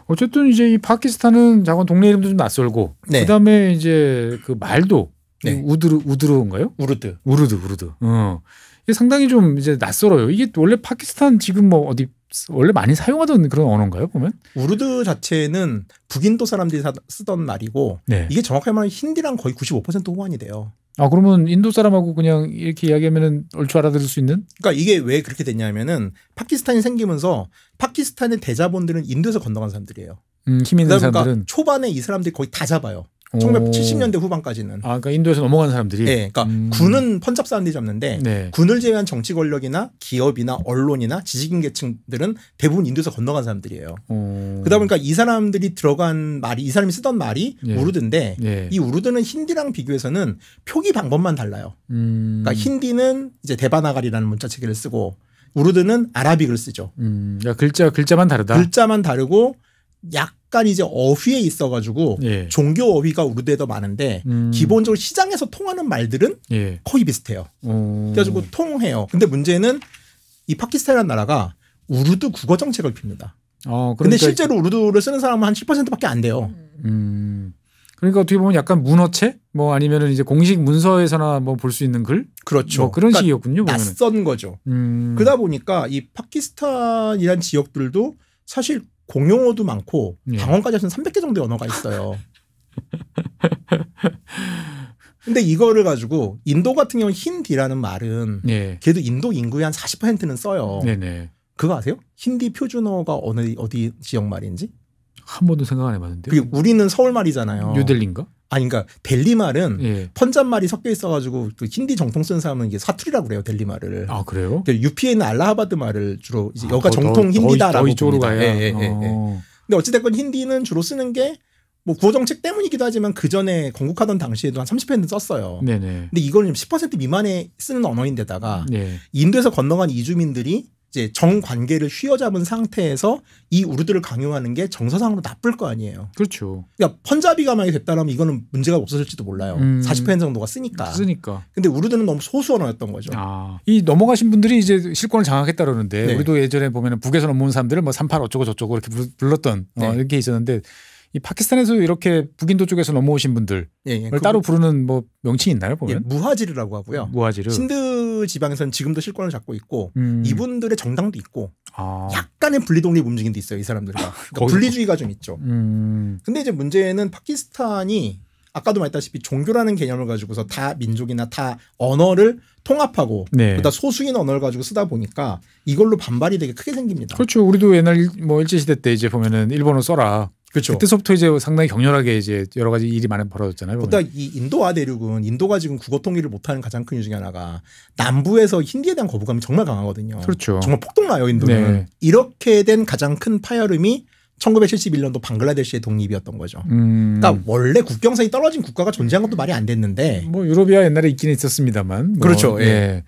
어쨌든 이제 이 파키스탄은 자건 동네 이름도 좀 낯설고 네. 그다음에 이제 그 말도 네. 우드르인가요? 우르드. 이게 상당히 좀 이제 낯설어요. 이게 원래 파키스탄 지금 뭐 어디 원래 많이 사용하던 그런 언어인가요? 보면 우르드 자체는 북인도 사람들이 쓰던 말이고 네. 이게 정확하게 말하면 힌디랑 거의 95% 호환이 돼요. 아 그러면 인도 사람하고 그냥 이렇게 이야기하면은 얼추 알아들을 수 있는? 그러니까 이게 왜 그렇게 됐냐면은 파키스탄이 생기면서 파키스탄의 대자본들은 인도에서 건너간 사람들이에요. 힘 있는 사람들은 그러니까 초반에 이 사람들이 거의 다 잡아요. 1970년대 후반까지는. 아, 그러니까 인도에서 넘어간 사람들이. 네, 그러니까 군은 펀잡 사람들이 잡는데 네. 군을 제외한 정치 권력이나 기업이나 언론이나 지식인 계층들은 대부분 인도에서 건너간 사람들이에요. 그러다 보니까 이 사람들이 들어간 말이 이 사람이 쓰던 말이 예. 우르드인데 예. 이 우르드는 힌디랑 비교해서는 표기 방법만 달라요. 그러니까 힌디는 이제 데바나가리라는 문자 체계를 쓰고 우르드는 아라빅을 쓰죠. 그러니까 글자만 다르다. 글자만 다르고 약간 이제 어휘에 있어가지고 예. 종교 어휘가 우르드에 더 많은데 기본적으로 시장에서 통하는 말들은 예. 거의 비슷해요. 그래가지고 통해요. 근데 문제는 이 파키스탄이라는 나라가 우르드 국어 정책을 핍니다. 그러니까 근데 실제로 우르드를 쓰는 사람은 한 7%밖에 안 돼요. 그러니까 어떻게 보면 약간 문어체 뭐 아니면은 이제 공식 문서에서나 뭐 볼 수 있는 글 그렇죠. 뭐 그런 그러니까 식이었군요. 보면은. 낯선 거죠. 그러다 보니까 이 파키스탄이란 지역들도 사실 공용어도 많고 예. 방언까지 해서는 300개 정도의 언어가 있어요. 근데 이거를 가지고 인도 같은 경우는 힌디라는 말은 예. 걔도 인도 인구의 한 40%는 써요. 네네. 그거 아세요? 힌디 표준어가 어디 지역 말인지? 한 번도 생각 안 해봤는데. 그리고 우리는 서울 말이잖아요. 뉴델리인가? 아니 그러니까 델리 말은 예. 펀잡 말이 섞여 있어가지고 그 힌디 정통 쓰는 사람은 이게 사투리라고 그래요. 델리 말을. 아 그래요? UP에는 알라하바드 말을 주로 이제 여기가 정통 힌디다라고 이쪽으로 봅니다. 가야. 예. 근데 어찌됐건 힌디는 주로 쓰는 게 뭐 구호 정책 때문이기도 하지만 그 전에 건국하던 당시에도 한 30% 썼어요. 네네. 근데 이거는 10% 미만에 쓰는 언어인데다가 네. 인도에서 건너간 이주민들이 이제 정관계를 휘어잡은 상태에서 이 우르드를 강요하는 게 정서상으로 나쁠 거 아니에요. 그렇죠. 그러니까 펀자비가 만약에 됐다라면 이거는 문제가 없었을지도 몰라요. 40% 정도가 쓰니까. 근데 우르드는 너무 소수 언어였던 거죠. 이 넘어가신 분들이 이제 실권을 장악했다 그러는데 네. 우리도 예전에 보면은 북에서 넘어온 사람들을 뭐 38 어쩌고 저쩌고 이렇게 불렀던 네. 이렇게 있었는데 이 파키스탄에서 이렇게 북인도 쪽에서 넘어오신 분들 예, 따로 부르는 뭐 명칭이 있나요? 보면? 예, 무하지르라고 하고요. 무하지르. 신드 지방에서는 지금도 실권을 잡고 있고 이분들의 정당도 있고 약간의 분리독립 움직임도 있어요. 이 사람들과. 그러니까 분리주의가 좀 있죠. 근데 이제 문제는 파키스탄이 아까도 말했다시피 종교라는 개념을 가지고서 다 민족이나 다 언어를 통합하고 네. 그러다 소수인 언어를 가지고 쓰다 보니까 이걸로 반발이 되게 크게 생깁니다. 그렇죠. 우리도 옛날 뭐 일제시대 때 이제 보면은 일본어 써라. 그렇죠. 그때서부터 이제 상당히 격렬하게 이제 여러 가지 일이 많이 벌어졌잖아요. 보다 이 인도아 대륙은 인도가 지금 국어 통일을 못하는 가장 큰 이유 중에 하나가 남부에서 힌디에 대한 거부감이 정말 강하거든요. 그렇죠. 정말 폭동나요 인도는. 네. 이렇게 된 가장 큰 파열음이 1971년도 방글라데시의 독립이었던 거죠. 그러니까 원래 국경선이 떨어진 국가가 존재한 것도 말이 안 됐는데. 뭐 유럽이야 옛날에 있긴 있었습니다만. 뭐 그렇죠. 예.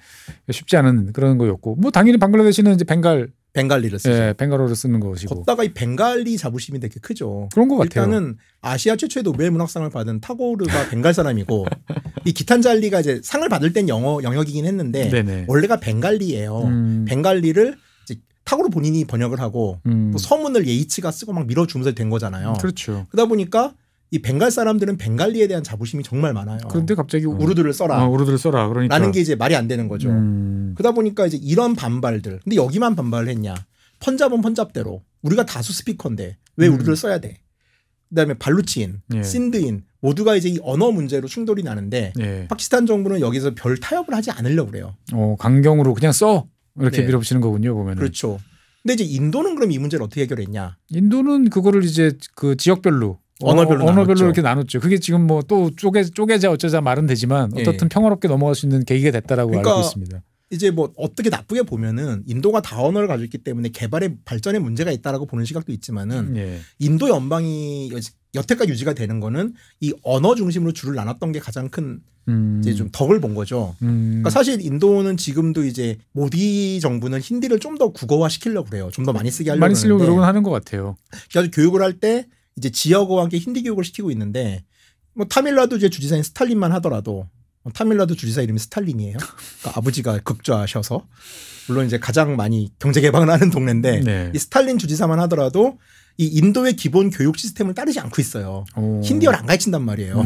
쉽지 않은 그런 거였고. 뭐 당연히 방글라데시는 이제 벵갈리를 쓰죠. 예, 벵갈어를 쓰는 것이고. 걷다가 이 벵갈리 자부심이 되게 크죠. 그런 것 같아요. 일단은 아시아 최초의 노벨 문학상을 받은 타고르가 벵갈 사람이고 이 기탄잘리가 이제 상을 받을 땐 영역이긴 했는데 네네. 원래가 벵갈리예요. 벵갈리를 이제 타고르 본인이 번역을 하고 또 서문을 예이치가 쓰고 막 밀어주면서 된 거잖아요. 그렇죠. 그러다 보니까 이 벵갈 사람들은 벵갈리에 대한 자부심이 정말 많아요. 그런데 갑자기 우르드를 써라. 우르드를 써라. 그러니까. 라는 게 이제 말이 안 되는 거죠. 그러다 보니까 이제 이런 반발들. 근데 여기만 반발을 했냐. 펀잡은 펀잡대로. 우리가 다수 스피커인데 왜 우르드를 써야 돼. 그다음에 발루치인, 예. 신드인 모두가 이제 이 언어 문제로 충돌이 나는데 예. 파키스탄 정부는 여기서 별 타협을 하지 않으려고 그래요. 강경으로 그냥 써. 이렇게 네. 밀어붙이는 거군요. 보면은. 그렇죠. 근데 이제 인도는 그럼 이 문제를 어떻게 해결했냐. 인도는 그거를 이제 그 지역별로 언어별로 나눴죠. 이렇게 나눴죠. 그게 지금 뭐 또 쪼개자 어쩌자 말은 되지만 어떻든 예. 평화롭게 넘어갈 수 있는 계기가 됐다라고 그러니까 알고 있습니다. 이제 뭐 어떻게 나쁘게 보면은 인도가 다언어를 가지고 있기 때문에 개발의 발전에 문제가 있다라고 보는 시각도 있지만은 예. 인도 연방이 여태까지 유지가 되는 거는 이 언어 중심으로 줄을 나눴던 게 가장 큰 이제 좀 덕을 본 거죠. 그러니까 사실 인도는 지금도 이제 모디 정부는 힌디를 좀 더 국어화 시키려고 그래요. 좀 더 많이 쓰게 하려고 많이 쓰려고 노력은 하는 것 같아요. 그래서 교육을 할 때 이제 지역어와 함께 힌디 교육을 시키고 있는데 뭐 타밀나두 이제 주지사인 스탈린만 하더라도 타밀나두 주지사 이름이 스탈린이에요. 그러니까 아버지가 극좌셔서 물론 이제 가장 많이 경제 개방을 하는 동네인데 네. 이 스탈린 주지사만 하더라도 이 인도의 기본 교육 시스템을 따르지 않고 있어요. 힌디어를 안 가르친단 말이에요.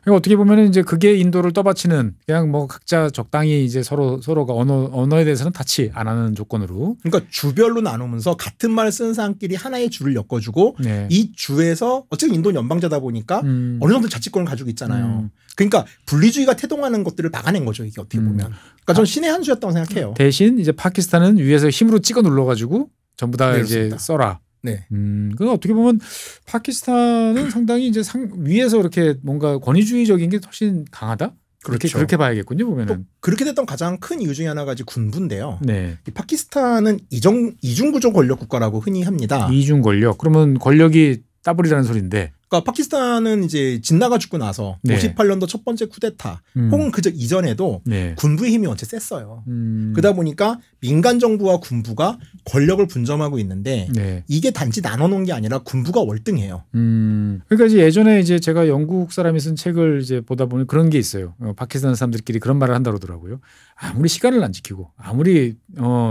그러니까 어떻게 보면은 이제 그게 인도를 떠받치는 그냥 뭐 각자 적당히 이제 서로가 언어에 대해서는 타치 안 하는 조건으로. 그러니까 주별로 나누면서 같은 말을 쓰는 사람끼리 하나의 주를 엮어주고 네. 이 주에서 어쨌든 인도는 연방제다 보니까 어느 정도 자치권을 가지고 있잖아요. 그러니까 분리주의가 태동하는 것들을 막아낸 거죠. 이게 어떻게 보면. 그러니까 전 신의 한 수였다고 생각해요. 대신 이제 파키스탄은 위에서 힘으로 찍어 눌러가지고 전부 다 네, 이제 그렇습니다. 써라. 네. 그 어떻게 보면 파키스탄은 상당히 이제 위에서 이렇게 뭔가 권위주의적인 게 훨씬 강하다. 그렇죠. 그렇게 봐야겠군요. 또 보면은. 그렇게 됐던 가장 큰 이유 중에 하나가 이제 군부인데요. 네. 이 파키스탄은 이중구조 권력 국가라고 흔히 합니다. 이중 권력. 그러면 권력이 따블이라는 소리인데. 그러니까 파키스탄은 이제 진나가 죽고 나서 네. 58년도 첫 번째 쿠데타 혹은 그저 이전에도 네. 군부의 힘이 원체 셌어요. 그러다 보니까 민간 정부와 군부가 권력을 분점하고 있는데 네. 이게 단지 나눠놓은 게 아니라 군부가 월등해요. 그러니까 이제 예전에 이제 제가 영국 사람이 쓴 책을 이제 보다 보니 그런 게 있어요. 파키스탄 사람들끼리 그런 말을 한다 그러더라고요. 아무리 시간을 안 지키고 아무리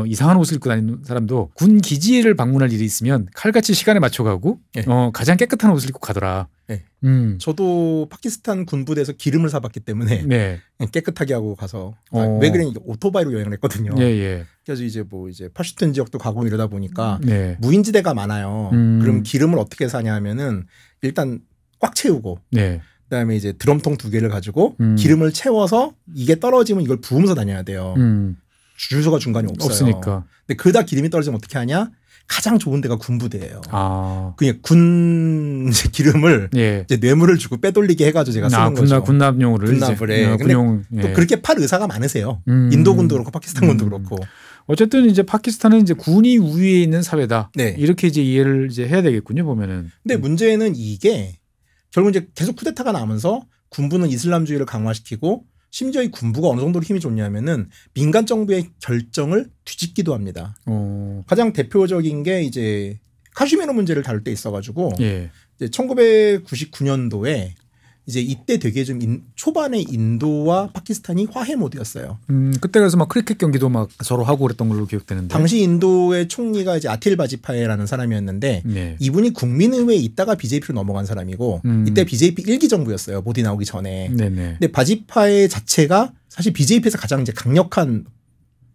이상한 옷을 입고 다니는 사람도 군 기지를 방문할 일이 있으면 칼같이 시간에 맞춰가고 네. 가장 깨끗한 옷을 입고 가더라. 네. 저도 파키스탄 군부대에서 기름을 사봤기 때문에 네. 깨끗하게 하고 가서 왜 그랬냐 오토바이로 여행을 했거든요. 예, 예. 그래서 이제 파슈툰 지역도 가고 이러다 보니까 네. 무인지대가 많아요. 그럼 기름을 어떻게 사냐 하면은 일단 꽉 채우고 네. 그다음에 이제 드럼통 2개를 가지고 기름을 채워서 이게 떨어지면 이걸 부으면서 다녀야 돼요. 주유소가 중간에 없어요. 없으니까. 근데 그러다 기름이 떨어지면 어떻게 하냐? 가장 좋은 데가 군부대예요. 아. 그냥 군 기름을 예. 이제 뇌물을 주고 빼돌리게 해가지고 제가 쓰는 거죠. 군납용으로. 군납을 해. 근데 또 그렇게 팔 의사가 많으세요. 인도군도 그렇고 파키스탄군도 그렇고. 어쨌든 이제 파키스탄은 이제 군이 우위에 있는 사회다. 네. 이렇게 이제 이해를 이제 해야 되겠군요. 보면은. 근데 문제는 이게 결국 이제 계속 쿠데타가 나면서 군부는 이슬람주의를 강화시키고 심지어 이 군부가 어느 정도로 힘이 좋냐면은 민간 정부의 결정을 뒤집기도 합니다. 가장 대표적인 게 이제 카슈미르 문제를 다룰 때 있어가지고 예. 이제 1999년도에 이제 이때 되게 좀 초반에 인도와 파키스탄이 화해 모드였어요. 그때 그래서 막 크리켓 경기도 막 서로 하고 그랬던 걸로 기억되는데. 당시 인도의 총리가 이제 아틸 바지파이라는 사람이었는데 네. 이분이 국민의회에 있다가 BJP로 넘어간 사람이고 이때 BJP 1기 정부였어요. 모디 나오기 전에. 네네. 근데 바지파이 자체가 사실 BJP에서 가장 이제 강력한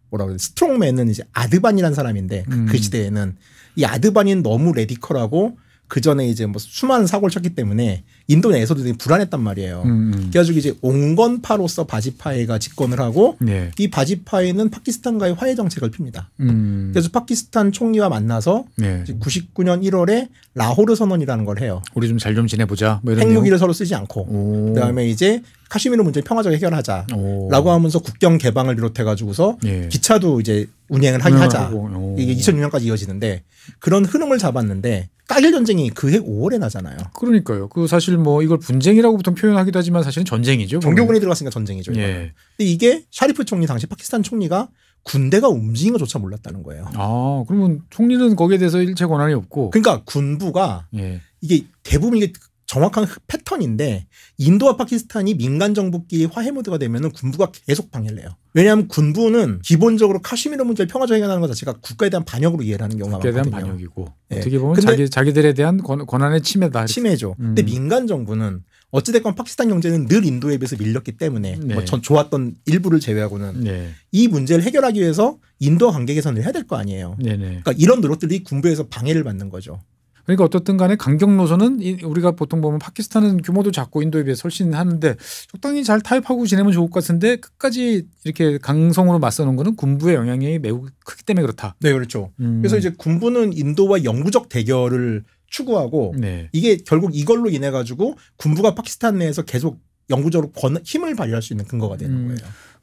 뭐라고 해야 스트롱맨은 이제 아드반이라는 사람인데 그 시대에는 이 아드반이는 너무 레디컬하고 그 전에 이제 뭐 수많은 사고를 쳤기 때문에 인도 내에서도 되게 불안했단 말이에요. 그래가지고 이제 온건파로서 바지파이가 집권을 하고 네. 이 바지파이는 파키스탄과의 화해 정책을 핍니다. 그래서 파키스탄 총리와 만나서 네. 99년 1월에 라호르 선언이라는 걸 해요. 우리 좀 잘 좀 지내보자. 뭐 이런 핵무기를 내용? 서로 쓰지 않고 오. 그다음에 이제 카슈미르 문제 평화적으로 해결하자라고 하면서 국경 개방을 비롯해가지고서 예. 기차도 이제 운행을 하게 하자. 오. 이게 2006년까지 이어지는데 그런 흐름을 잡았는데 까길 전쟁이 그해 5월에 나잖아요. 그러니까요. 그 사실 뭐 이걸 분쟁이라고 보통 표현하기도 하지만 사실은 전쟁이죠. 정교군이 들어갔으니까 전쟁이죠. 예. 근데 이게 샤리프 총리 당시 파키스탄 총리가 군대가 움직인 것조차 몰랐다는 거예요. 아, 그러면 총리는 거기에 대해서 일체 권한이 없고. 그러니까 군부가 예. 이게 대부분 이게 정확한 패턴인데 인도와 파키스탄이 민간 정부끼리 화해 모드가 되면은 군부가 계속 방해를 해요. 왜냐하면 군부는 기본적으로 카슈미르 문제를 평화적으로 해결하는 것 자체가 국가에 대한 반역으로 이해를 하는 경우가 국가에 많거든요. 대한 반역이고 네. 어떻게 보면 자기들에 대한 권한의 침해다. 침해죠. 근데 민간 정부는 어찌됐건 파키스탄 경제는 늘 인도에 비해서 밀렸기 때문에 네. 뭐 전 좋았던 일부를 제외하고는 네. 이 문제를 해결하기 위해서 인도와 관계 개선을 해야 될 거 아니에요. 네네. 그러니까 이런 노력들이 군부에서 방해를 받는 거죠. 그러니까 어떻든 간에 강경 노선은 우리가 보통 보면 파키스탄은 규모도 작고 인도에 비해 훨씬 하는데 적당히 잘 타협하고 지내면 좋을 것 같은데 끝까지 이렇게 강성으로 맞서는 거는 군부의 영향이 매우 크기 때문에 그렇다. 네, 그렇죠. 그래서 이제 군부는 인도와 영구적 대결을 추구하고 네. 이게 결국 이걸로 인해 가지고 군부가 파키스탄 내에서 계속 영구적으로 힘을 발휘할 수 있는 근거가 되는 거예요.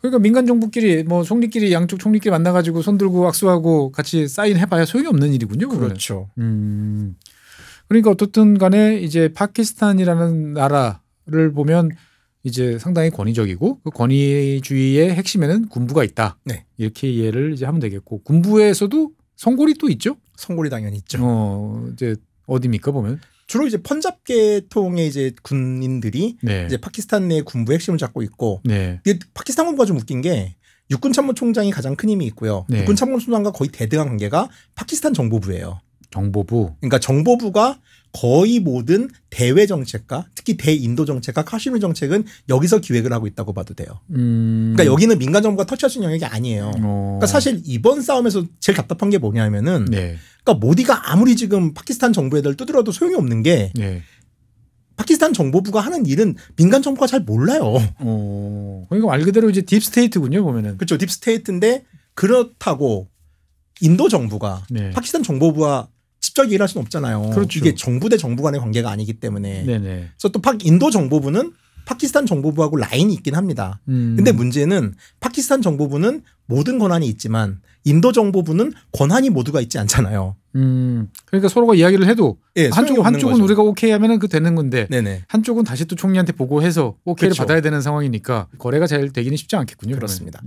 그러니까 민간 정부끼리 뭐 총리끼리 양쪽 총리끼리 만나가지고 손 들고 악수하고 같이 사인해봐야 소용이 없는 일이군요. 그렇죠. 그러니까 어떻든 간에 이제 파키스탄이라는 나라를 보면 이제 상당히 권위적이고 그 권위주의의 핵심에는 군부가 있다. 네. 이렇게 이해를 이제 하면 되겠고 군부에서도 성골이 또 있죠. 성골이 당연히 있죠. 이제 어디입니까 보면 주로 이제 펀잡 계통의 이제 군인들이 네. 이제 파키스탄 내 군부 핵심을 잡고 있고 네. 이게 파키스탄 군부가 좀 웃긴 게 육군 참모총장이 가장 큰 힘이 있고요. 네. 육군 참모총장과 거의 대등한 관계가 파키스탄 정보부예요. 정보부. 그러니까 정보부가 거의 모든 대외 정책과 특히 대인도 정책과 카슈미르 정책은 여기서 기획을 하고 있다고 봐도 돼요. 그러니까 여기는 민간 정부가 터치할 수 있는 영역이 아니에요. 그러니까 사실 이번 싸움에서 제일 답답한 게 뭐냐면은 네. 그러니까 모디가 아무리 지금 파키스탄 정부 애들 두드려도 소용이 없는 게 네. 파키스탄 정보부가 하는 일은 민간 정부가 잘 몰라요. 그러니까 말 그대로 이제 딥스테이트군요 보면은. 그렇죠. 딥스테이트인데 그렇다고 인도 정부가 네. 파키스탄 정보부와 직접 얘기를 할 수는 없잖아요. 그렇죠. 이게 정부 대 정부 간의 관계가 아니기 때문에. 네네. 그래서 또 인도 정보부는 파키스탄 정보부하고 라인이 있긴 합니다. 근데 문제는 파키스탄 정보부는 모든 권한이 있지만 인도 정보부는 권한이 모두가 있지 않잖아요. 그러니까 서로가 이야기를 해도 예, 한쪽은 거죠. 우리가 오케이 하면은 그 되는 건데 네네. 한쪽은 다시 또 총리한테 보고해서 오케이를 그렇죠. 받아야 되는 상황이니까 거래가 잘 되기는 쉽지 않겠군요. 그렇습니다.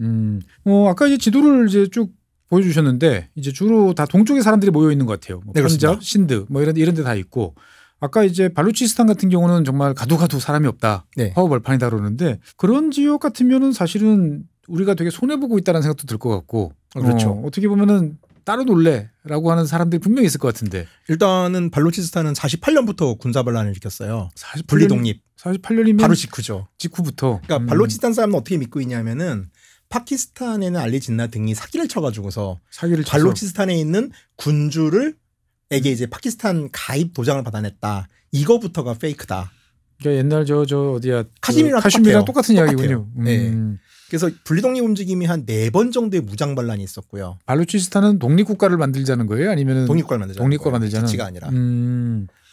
아까 이제 지도를 이제 쭉 보여주셨는데 이제 주로 다 동쪽의 사람들이 모여 있는 것 같아요. 뭐 네, 펀잡, 그렇습니다. 신드 뭐 이런 데 다 있고 아까 이제 발루치스탄 같은 경우는 정말 가도 사람이 없다. 네. 화우벌판이다 그러는데 그런 지역 같으면은 사실은 우리가 되게 손해 보고 있다는 생각도 들 것 같고 그렇죠. 어떻게 보면은 따로 놀래라고 하는 사람들이 분명히 있을 것 같은데 일단은 발루치스탄은 48년부터 군사 반란을 일으켰어요. 48년, 분리 독립. 48년이면 바로 직후죠. 직후부터. 그러니까 발루치스탄 사람은 어떻게 믿고 있냐면은 파키스탄에는 알리 진나 등이 사기를 쳐가지고서 사기를 쳐서. 발루치스탄에 있는 군주를 에게 이제 파키스탄 가입 도장을 받아냈다. 이거부터가 페이크다. 그러니까 옛날 저 어디야 카슈미르랑 똑같은 똑같아요. 이야기군요. 네. 그래서 분리독립 움직임이 한 4번 정도의 무장 반란이 있었고요. 발루치스탄은 독립국가를 만들자는 거예요? 아니면 독립국가를 만들자는 독립국가 거예요. 만들자는 자치가 아니라.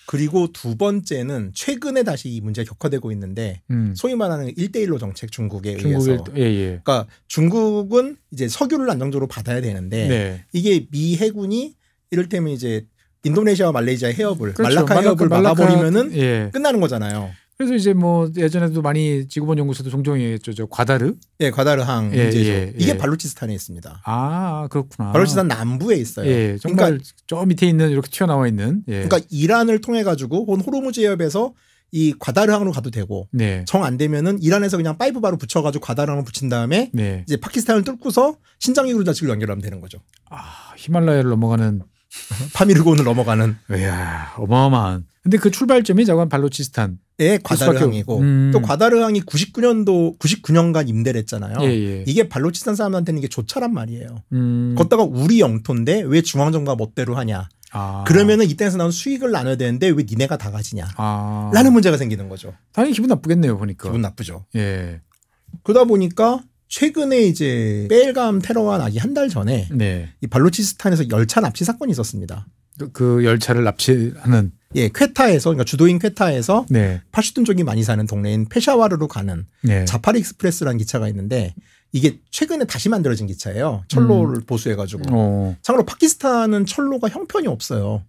그리고 두 번째는 최근에 다시 이 문제가 격화되고 있는데 소위 말하는 1대1로 정책 중국에 의해서. 예. 그러니까 중국은 이제 석유를 안정적으로 받아야 되는데 네. 이게 미 해군이 이를테면 이제 인도네시아와 말레이시아의 해협을 그렇죠. 말라카 해협을 막아버리면은 예. 끝나는 거잖아요. 그래서 이제 뭐 예전에도 많이 지구본 연구소도 종종 얘기했죠. 저 과다르. 예, 과다르항 예, 문제죠. 예, 이게 예. 발루치스탄에 있습니다. 아 그렇구나. 발루치스탄 남부에 있어요. 예, 정말 그러니까, 저 밑에 있는 이렇게 튀어나와 있는. 예. 그러니까 이란을 통해 가지고 호르무즈 해협에서 이 과다르항으로 가도 되고 네. 정 안 되면은 이란에서 그냥 파이프 바로 붙여가지고 과다르항을 붙인 다음에 네. 이제 파키스탄을 뚫고서 신장유로 자치로 연결하면 되는 거죠. 히말라야를 넘어가는. 파미르곤을 넘어가는. 이야 어마어마한. 근데 그 출발점이 자관 발루치스탄. 예, 과다르항이고 또 과다르항이 99년간 임대를 했잖아요. 예. 이게 발루치스탄 사람한테는 이게 조차란 말이에요. 걷다가 우리 영토인데 왜 중앙정부가 멋대로 하냐. 그러면은 이 땅에서 나온 수익을 나눠야 되는데 왜 니네가 다 가지냐. 라는 문제가 생기는 거죠. 당연히 기분 나쁘겠네요 보니까. 기분 나쁘죠. 예. 그러다 보니까 최근에 이제 벨감 테러가 나기 한 달 전에 네. 이 발루치스탄에서 열차 납치 사건이 있었습니다. 그 열차를 납치하는. 예, 퀘타에서 그러니까 주도인 퀘타에서 네. 파슈툰 쪽이 많이 사는 동네인 페샤와르로 가는 네. 자파리 익스프레스라는 기차가 있는데 이게 최근에 다시 만들어진 기차예요. 철로를 보수해가지고. 참고로 파키스탄은 철로가 형편이 없어요.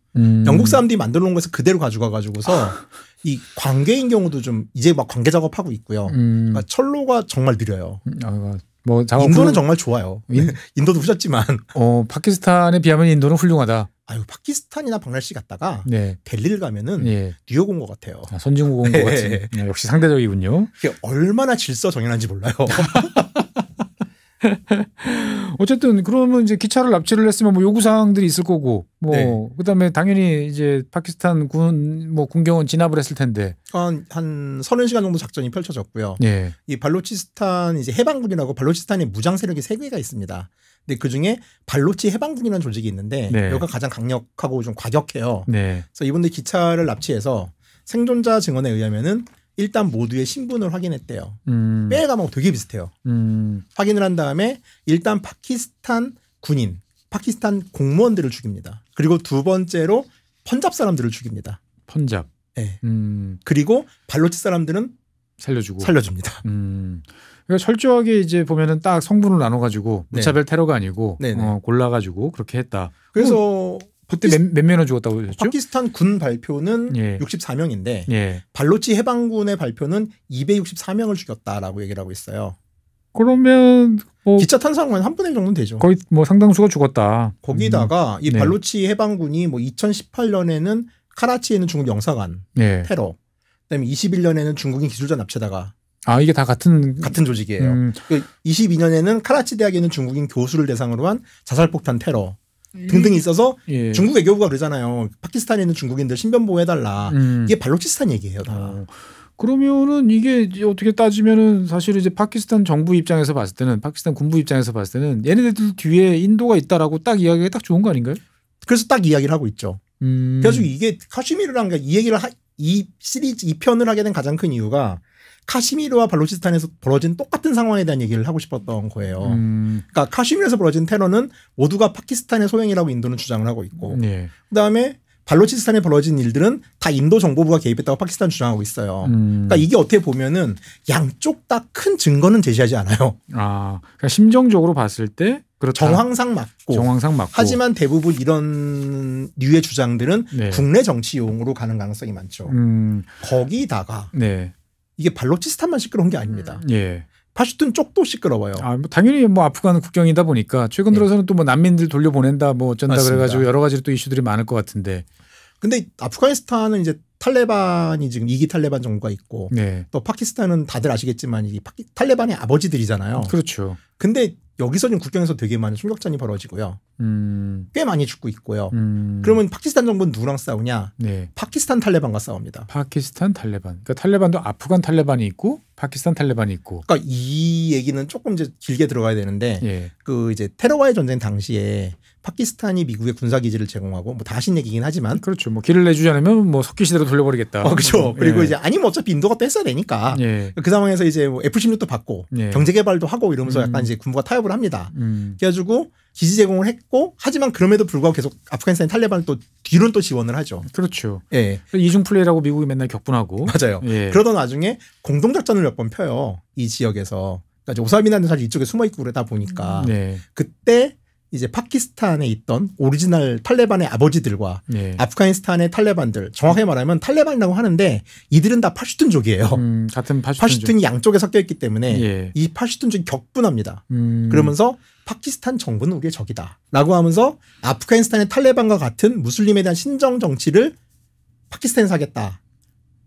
영국 사람들이 만들어 놓은 거에서 그대로 가져가가지고서 이 관계인 경우도 좀 이제 막 관계 작업하고 있고요. 그러니까 철로가 정말 느려요. 뭐 인도는 정말 좋아요. 인도도 후졌지만. 파키스탄에 비하면 인도는 훌륭하다. 아유, 파키스탄이나 방랄시 갔다가 네. 델리를 가면은 예. 뉴욕 온 것 같아요. 선진국 온 것 같은. 역시 상대적이군요. 이게 얼마나 질서 정연한지 몰라요. 어쨌든 그러면 이제 기차를 납치를 했으면 뭐 요구 사항들이 있을 거고 뭐 네. 그다음에 당연히 이제 파키스탄 군경은 진압을 했을 텐데 한 30시간 정도 작전이 펼쳐졌고요. 예. 이 발루치스탄 이제 해방군이라고 발루치스탄에 무장 세력이 3개가 있습니다. 근데 그 중에 발루치 해방군이라는 조직이 있는데 네. 여기가 가장 강력하고 좀 과격해요. 네. 그래서 이분들 기차를 납치해서 생존자 증언에 의하면은 일단 모두의 신분을 확인했대요. 벨감하고 되게 비슷해요. 확인을 한 다음에 일단 파키스탄 군인, 파키스탄 공무원들을 죽입니다. 그리고 두 번째로 펀잡 사람들을 죽입니다. 펀잡. 네. 그리고 발루치 사람들은 살려줍니다. 그러니까 철저하게 이제 보면은 딱 성분을 나눠가지고 무차별 테러가 아니고 골라가지고 그렇게 했다. 그래서 그때 몇 명을 죽었다고 그랬죠? 파키스탄 군 발표는 64명인데 발로치 해방군의 발표는 264명을 죽였다라고 얘기를 하고 있어요. 그러면 뭐 기차 탄 사람은 한 분의 1 정도는 되죠. 거의 뭐 상당수가 죽었다. 거기다가 이 발로치 해방군이 뭐 2018년에는 카라치에 있는 중국 영사관 테러, 그다음에 21년에는 중국인 기술자 납치다가 이게 다 같은 조직이에요. 22년에는 카라치 대학에 있는 중국인 교수를 대상으로 한 자살폭탄 테러 등등이 있어서 중국 외교부가 그러잖아요. 파키스탄에 있는 중국인들 신변 보호해달라. 이게 발로치스탄 얘기예요. 다. 그러면은 이게 어떻게 따지면은 사실 이제 파키스탄 정부 입장에서 봤을 때는 파키스탄 군부 입장에서 봤을 때는 얘네들 뒤에 인도가 있다라고 딱 이야기가 딱 좋은 거 아닌가요? 그래서 딱 이야기를 하고 있죠. 그래서 이게 카슈미르란 게 이 얘기를 이 시리즈 2편을 하게 된 가장 큰 이유가 카시미르와 발로치스탄에서 벌어진 똑같은 상황에 대한 얘기를 하고 싶었던 거예요. 그러니까 카슈미르에서 벌어진 테러는 모두가 파키스탄의 소행이라고 인도는 주장을 하고 있고 그다음에 발로치스탄에 벌어진 일들은 다 인도 정보부가 개입했다고 파키스탄 주장하고 있어요. 그러니까 이게 어떻게 보면은 양쪽 다 큰 증거는 제시하지 않아요. 그러니까 심정적으로 봤을 때 그렇다. 정황상 맞고. 하지만 대부분 이런 류의 주장들은 국내 정치용으로 가는 가능성이 많죠. 거기다가 이게 발로치스탄만 시끄러운 게 아닙니다. 파슈툰 쪽도 시끄러워요. 뭐 당연히 뭐 아프간 국경이다 보니까 최근 들어서는 또 뭐 난민들 돌려보낸다 뭐 어쩐다 맞습니다. 그래가지고 여러 가지 또 이슈들이 많을 것 같은데. 근데 아프가니스탄은 이제 탈레반이 지금 2기 탈레반 정부가 있고 또 파키스탄은 다들 아시겠지만 이 탈레반의 아버지들이잖아요. 그렇죠. 근데 여기서 지금 국경에서 되게 많은 총격전이 벌어지고요. 꽤 많이 죽고 있고요. 그러면 파키스탄 정부는 누구랑 싸우냐? 파키스탄 탈레반과 싸웁니다. 파키스탄 탈레반. 그러니까 탈레반도 아프간 탈레반이 있고 파키스탄 탈레반이 있고. 그러니까 이 얘기는 조금 이제 길게 들어가야 되는데 그 이제 테러와의 전쟁 당시에 파키스탄이 미국의 군사 기지를 제공하고 뭐 다 하신 얘기긴 하지만 그렇죠. 뭐 길을 내주지 않으면 뭐 석기 시대로 돌려버리겠다. 그렇죠. 그리고 이제 아니면 어차피 인도가 뺐어야 되니까 그 상황에서 이제 뭐 F-16도 받고 경제 개발도 하고 이러면서 약간 이제 군부가 타협을 합니다. 그래가지고 기지 제공을 했고 하지만 그럼에도 불구하고 계속 아프가니스탄 탈레반을 또 뒤로는 또 지원을 하죠. 그렇죠. 이중 플레이라고 미국이 맨날 격분하고. 맞아요. 그러던 와중에 공동작전을 몇 번 펴요. 이 지역에서. 그러니까 오사미나는 사실 이쪽에 숨어있고 그러다 보니까 그때 이제 파키스탄에 있던 오리지널 탈레반의 아버지들과 아프가니스탄의 탈레반들 정확하게 말하면 탈레반이라고 하는데 이들은 다 파슈툰족이에요. 같은 파슈툰이 양쪽에 섞여 있기 때문에 이 파슈툰족이 격분합니다. 그러면서 파키스탄 정부는 우리의 적이다 라고 하면서 아프가니스탄의 탈레반과 같은 무슬림에 대한 신정 정치를 파키스탄에서 하겠다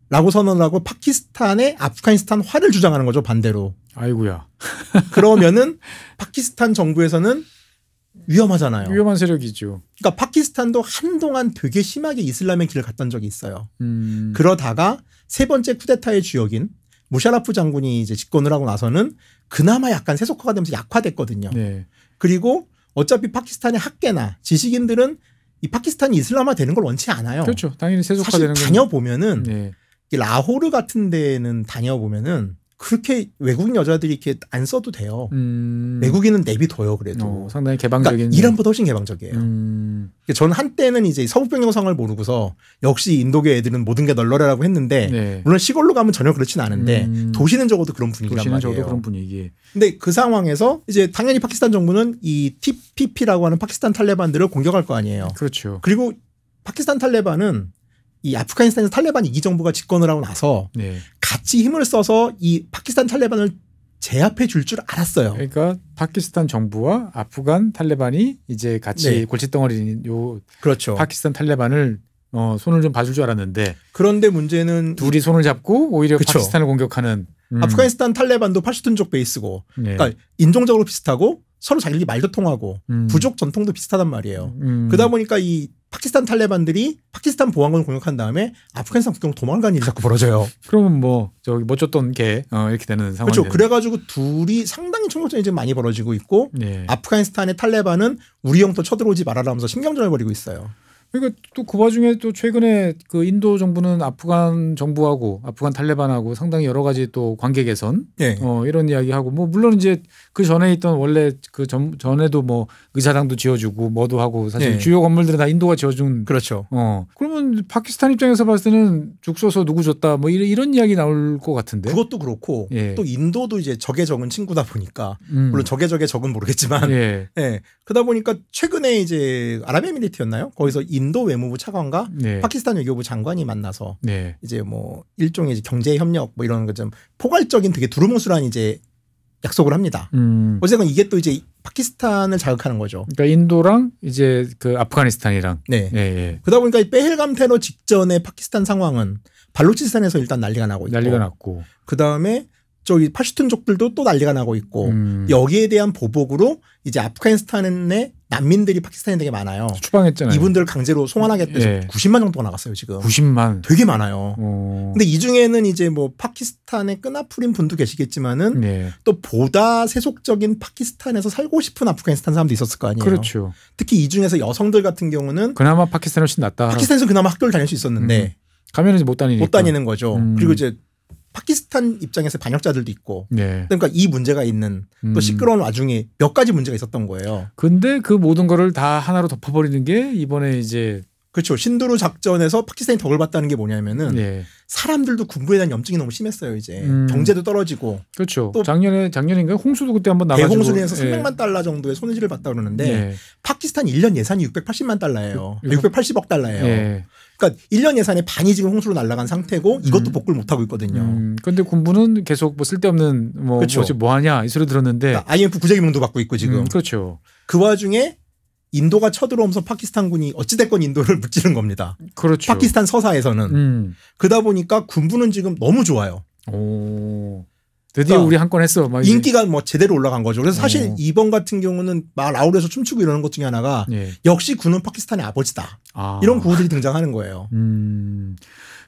라고 선언을 하고 파키스탄의 아프가니스탄화를 주장하는 거죠. 반대로. 아이고야. 그러면은 파키스탄 정부에서는 위험하잖아요. 위험한 세력이죠. 그러니까 파키스탄도 한동안 되게 심하게 이슬람의 길을 갔던 적이 있어요. 그러다가 세 번째 쿠데타의 주역인 무샤라프 장군이 이제 집권을 하고 나서는 그나마 약간 세속화가 되면서 약화됐거든요. 그리고 어차피 파키스탄의 학계나 지식인들은 이 파키스탄이 이슬람화 되는 걸 원치 않아요. 그렇죠. 당연히 세속화되는 사실 다녀보면은 라호르 같은 데는 다녀보면은 그렇게 외국인 여자들이 이렇게 안 써도 돼요. 외국인은 내비둬요 그래도. 상당히 개방적인. 그러니까 이란보다 훨씬 개방적이에요. 저는 한때는 이제 서북병 영상을 모르고서 역시 인도계 애들은 모든 게 널널하라고 했는데 물론 시골로 가면 전혀 그렇진 않은데 도시는 적어도 그런 분위기란 도시는 말이에요. 적어도 그런 분위기. 근데 그 상황에서 이제 당연히 파키스탄 정부는 이 TPP라고 하는 파키스탄 탈레반들을 공격할 거 아니에요. 그렇죠. 그리고 파키스탄 탈레반은 이 아프가니스탄에서 탈레반 2기 정부가 집권을 하고 나서 같이 힘을 써서 이 파키스탄 탈레반을 제압해 줄 줄 알았어요. 그러니까 파키스탄 정부와 아프간 탈레반이 이제 같이 골칫덩어리인 요 그렇죠. 파키스탄 탈레반을 손을 좀 봐줄 줄 알았는데 그런데 문제는 둘이 손을 잡고 오히려 파키스탄을 공격하는 아프가니스탄 탈레반도 파슈툰족 베이스고 그러니까 인종적으로 비슷하고 서로 자기들끼리 말도 통하고 부족 전통도 비슷하단 말이에요. 그러다 보니까 이 파키스탄 탈레반들이 파키스탄 보안관을 공격한 다음에 아프가니스탄 국경으로 도망간 일이 자꾸 벌어져요. 그러면 뭐 저기 못 줬던 개 이렇게 되는 상황이 그렇죠. 그래가지고 둘이 상당히 총격전이 지금 많이 벌어지고 있고 아프가니스탄의 탈레반은 우리 영토 쳐들어오지 말아라 하면서 신경전을 벌이고 있어요. 그러니까 또 그 와중에 또 최근에 그 인도 정부는 아프간 정부하고 아프간 탈레반하고 상당히 여러 가지 또 관계 개선 네. 이런 이야기하고 뭐 물론 이제 그 전에 있던 원래 그 전에도 뭐 의사당도 지어주고 뭐도 하고 사실 네. 주요 건물들은 다 인도가 지어준. 그렇죠. 그러면 파키스탄 입장에서 봤을 때는 죽 써서 누구 줬다 뭐 이런 이야기 나올 것 같은데. 그것도 그렇고 예. 또 인도도 이제 적의 적은 친구다 보니까 물론 적의 적은 모르겠지만 예. 예. 그러다 보니까 최근에 이제 아랍에미리트였나요? 거기서 인도 외무부 차관과 네. 파키스탄 외교부 장관이 만나서 네. 이제 뭐 일종의 이제 경제 협력 뭐 이런 거 좀 포괄적인 되게 두루뭉술한 이제 약속을 합니다. 어쨌든 이게 또 이제 파키스탄을 자극하는 거죠. 그러니까 인도랑 이제 그 아프가니스탄이랑. 네. 예, 예. 그러다 보니까 이 빼헬감 테러 직전에 파키스탄 상황은 발루치스탄에서 일단 난리가 나고 있고, 난리가 났고. 그 다음에 저기 파슈툰족들도 또 난리가 나고 있고, 여기에 대한 보복으로 이제 아프가니스탄의 난민들이 파키스탄에 되게 많아요. 추방했잖아요. 이분들을 강제로 송환하겠다 해서 예. 90만 정도가 나갔어요 지금. 90만. 되게 많아요. 근데 이 중에는 이제 뭐 파키스탄의 끈아풀인 분도 계시겠지만은 네. 또 보다 세속적인 파키스탄에서 살고 싶은 아프가니스탄 사람도 있었을 거 아니에요. 그렇죠. 특히 이 중에서 여성들 같은 경우는 그나마 파키스탄이 훨씬 낫다. 파키스탄에서 그나마 학교를 다닐 수 있었는데 가면은 이제 못 다니니까. 못 다니는 거죠. 그리고 이제 파키스탄 입장에서 반역자들도 있고. 네. 그러니까 이 문제가 있는 또 시끄러운 와중에 몇 가지 문제가 있었던 거예요. 근데 그 모든 거를 다 하나로 덮어버리는 게 이번에 이제 그렇죠. 신두루 작전에서 파키스탄이 덕을 봤다는 게 뭐냐면은 네. 사람들도 군부에 대한 염증이 너무 심했어요. 이제 경제도 떨어지고 그렇죠. 또 작년인가 홍수도 그때 한번 나가지고 대홍수로 인해서 예. 300만 달러 정도의 손실을 봤다 그러는데 예. 파키스탄 1년 예산이 680만 달러예요. 680억 달러예요. 예. 그러니까 1년 예산의 반이 지금 홍수로 날아간 상태고 이것도 복구를 못 하고 있거든요. 근데 군부는 계속 뭐 쓸데없는 뭐 그렇죠. 뭐 하냐 이 소리 들었는데 그러니까 IMF 구제기금도 받고 있고 지금. 그렇죠. 그 와중에 인도가 쳐들어오면서 파키스탄군이 어찌됐건 인도를 무찌른 겁니다. 그렇죠. 파키스탄 서사에서는. 그러다 보니까 군부는 지금 너무 좋아요. 오. 드디어 그러니까 우리 한 건 했어. 막 인기가 뭐 제대로 올라간 거죠. 그래서 사실 이번 같은 경우는 막 라울에서 춤추고 이러는 것 중에 하나가 예. 역시 군은 파키스탄의 아버지다. 이런 구호들이 등장하는 거예요.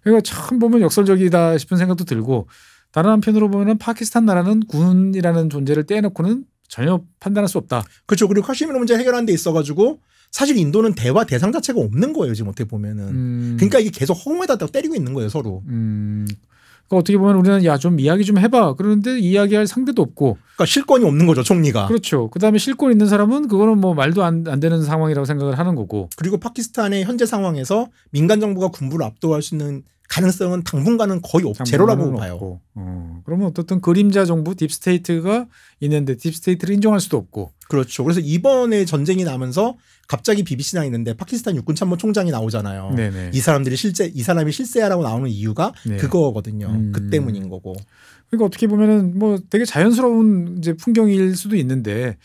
그러니까 참 보면 역설적이다 싶은 생각도 들고 다른 한편으로 보면은 파키스탄 나라는 군이라는 존재를 떼놓고는 전혀 판단할 수 없다. 그렇죠. 그리고 카슈미르 문제 해결하는 데 있어가지고 사실 인도는 대화 대상 자체가 없는 거예요. 지금 어떻게 보면은. 그러니까 이게 계속 허공에다 때리고 있는 거예요. 서로. 그러니까 어떻게 보면 우리는 야 좀 이야기 좀 해봐. 그런데 이야기할 상대도 없고. 그러니까 실권이 없는 거죠. 총리가. 그렇죠. 그다음에 실권 있는 사람은 그거는 뭐 말도 안 되는 상황이라고 생각을 하는 거고. 그리고 파키스탄의 현재 상황에서 민간 정부가 군부를 압도할 수 있는 가능성은 당분간은 거의 제로라고 봐요. 그러면 어떻든 그림자 정부 딥스테이트가 있는데 딥스테이트를 인정할 수도 없고. 그렇죠. 그래서 이번에 전쟁이 나면서 갑자기 BBC 나있는데 파키스탄 육군참모총장이 나오잖아요. 네네. 이 사람이 실세야라고 나오는 이유가 네. 그거거든요. 그 때문인 거고. 그러니까 어떻게 보면은 뭐 되게 자연스러운 이제 풍경일 수도 있는데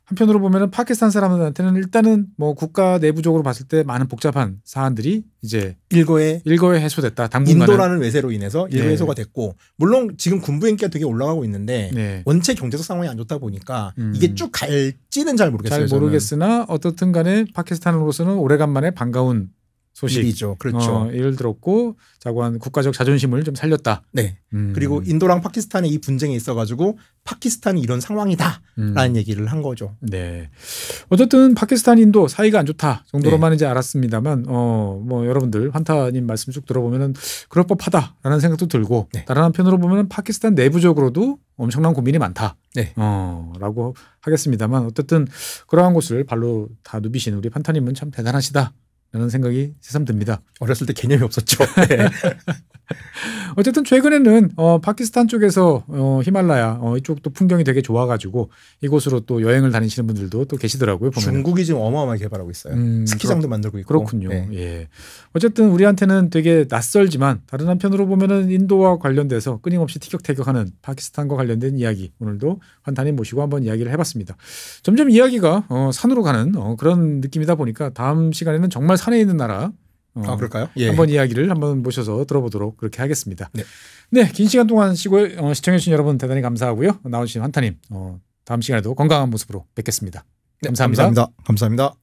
한편으로 보면은 파키스탄 사람들한테는 일단은 뭐 국가 내부적으로 봤을 때 많은 복잡한 사안들이 이제 일거에 해소됐다. 당분간은. 인도라는 외세로 인해서 일거 네. 해소가 됐고 물론 지금 군부 인기가 되게 올라가고 있는데 네. 원체 경제적 상황이 안 좋다 보니까 이게 쭉 갈지는 잘 모르겠어요. 잘 모르겠으나 어떻든 간에 파키스탄으로서는 오래간만에 반가운 소식. 일이죠. 그렇죠. 예를 들었고 자고한 국가적 자존심을 좀 살렸다. 네. 그리고 인도랑 파키스탄의 이 분쟁에 있어가지고 파키스탄이 이런 상황이다라는 얘기를 한 거죠. 네. 어쨌든 파키스탄 인도 사이가 안 좋다 정도로만 이제 알았습니다만 뭐 여러분들 환타님 말씀 쭉 들어보면은 그럴 법하다라는 생각도 들고 네. 다른 한편으로 보면은 파키스탄 내부적으로도 엄청난 고민이 많다. 네. 라고 하겠습니다만 어쨌든 그러한 것을 발로 다 누비신 우리 판타님은 참 대단하시다. 라는 생각이 새삼 듭니다. 어렸을 때 개념이 없었죠. 네. 어쨌든 최근에는 파키스탄 쪽에서 히말라야 이쪽도 풍경이 되게 좋아가지고 이곳으로 또 여행을 다니시는 분들도 또 계시더라고요. 보면 중국이 지금 어마어마하게 개발하고 있어요. 스키장도 만들고 있고. 그렇군요. 네. 예. 어쨌든 우리한테는 되게 낯설지만 다른 한편으로 보면은 인도와 관련돼서 끊임없이 티격태격하는 파키스탄과 관련된 이야기 오늘도 환타님 모시고 한번 이야기를 해봤습니다. 점점 이야기가 산으로 가는 그런 느낌이다 보니까 다음 시간에는 정말 산에 있는 나라 그럴까요? 예. 한번 이야기를 한번 모셔서 들어보도록 그렇게 하겠습니다. 네, 긴 시간 동안 시청해주신 여러분 대단히 감사하고요. 나오신 환타님 다음 시간에도 건강한 모습으로 뵙겠습니다. 네, 감사합니다. 감사합니다.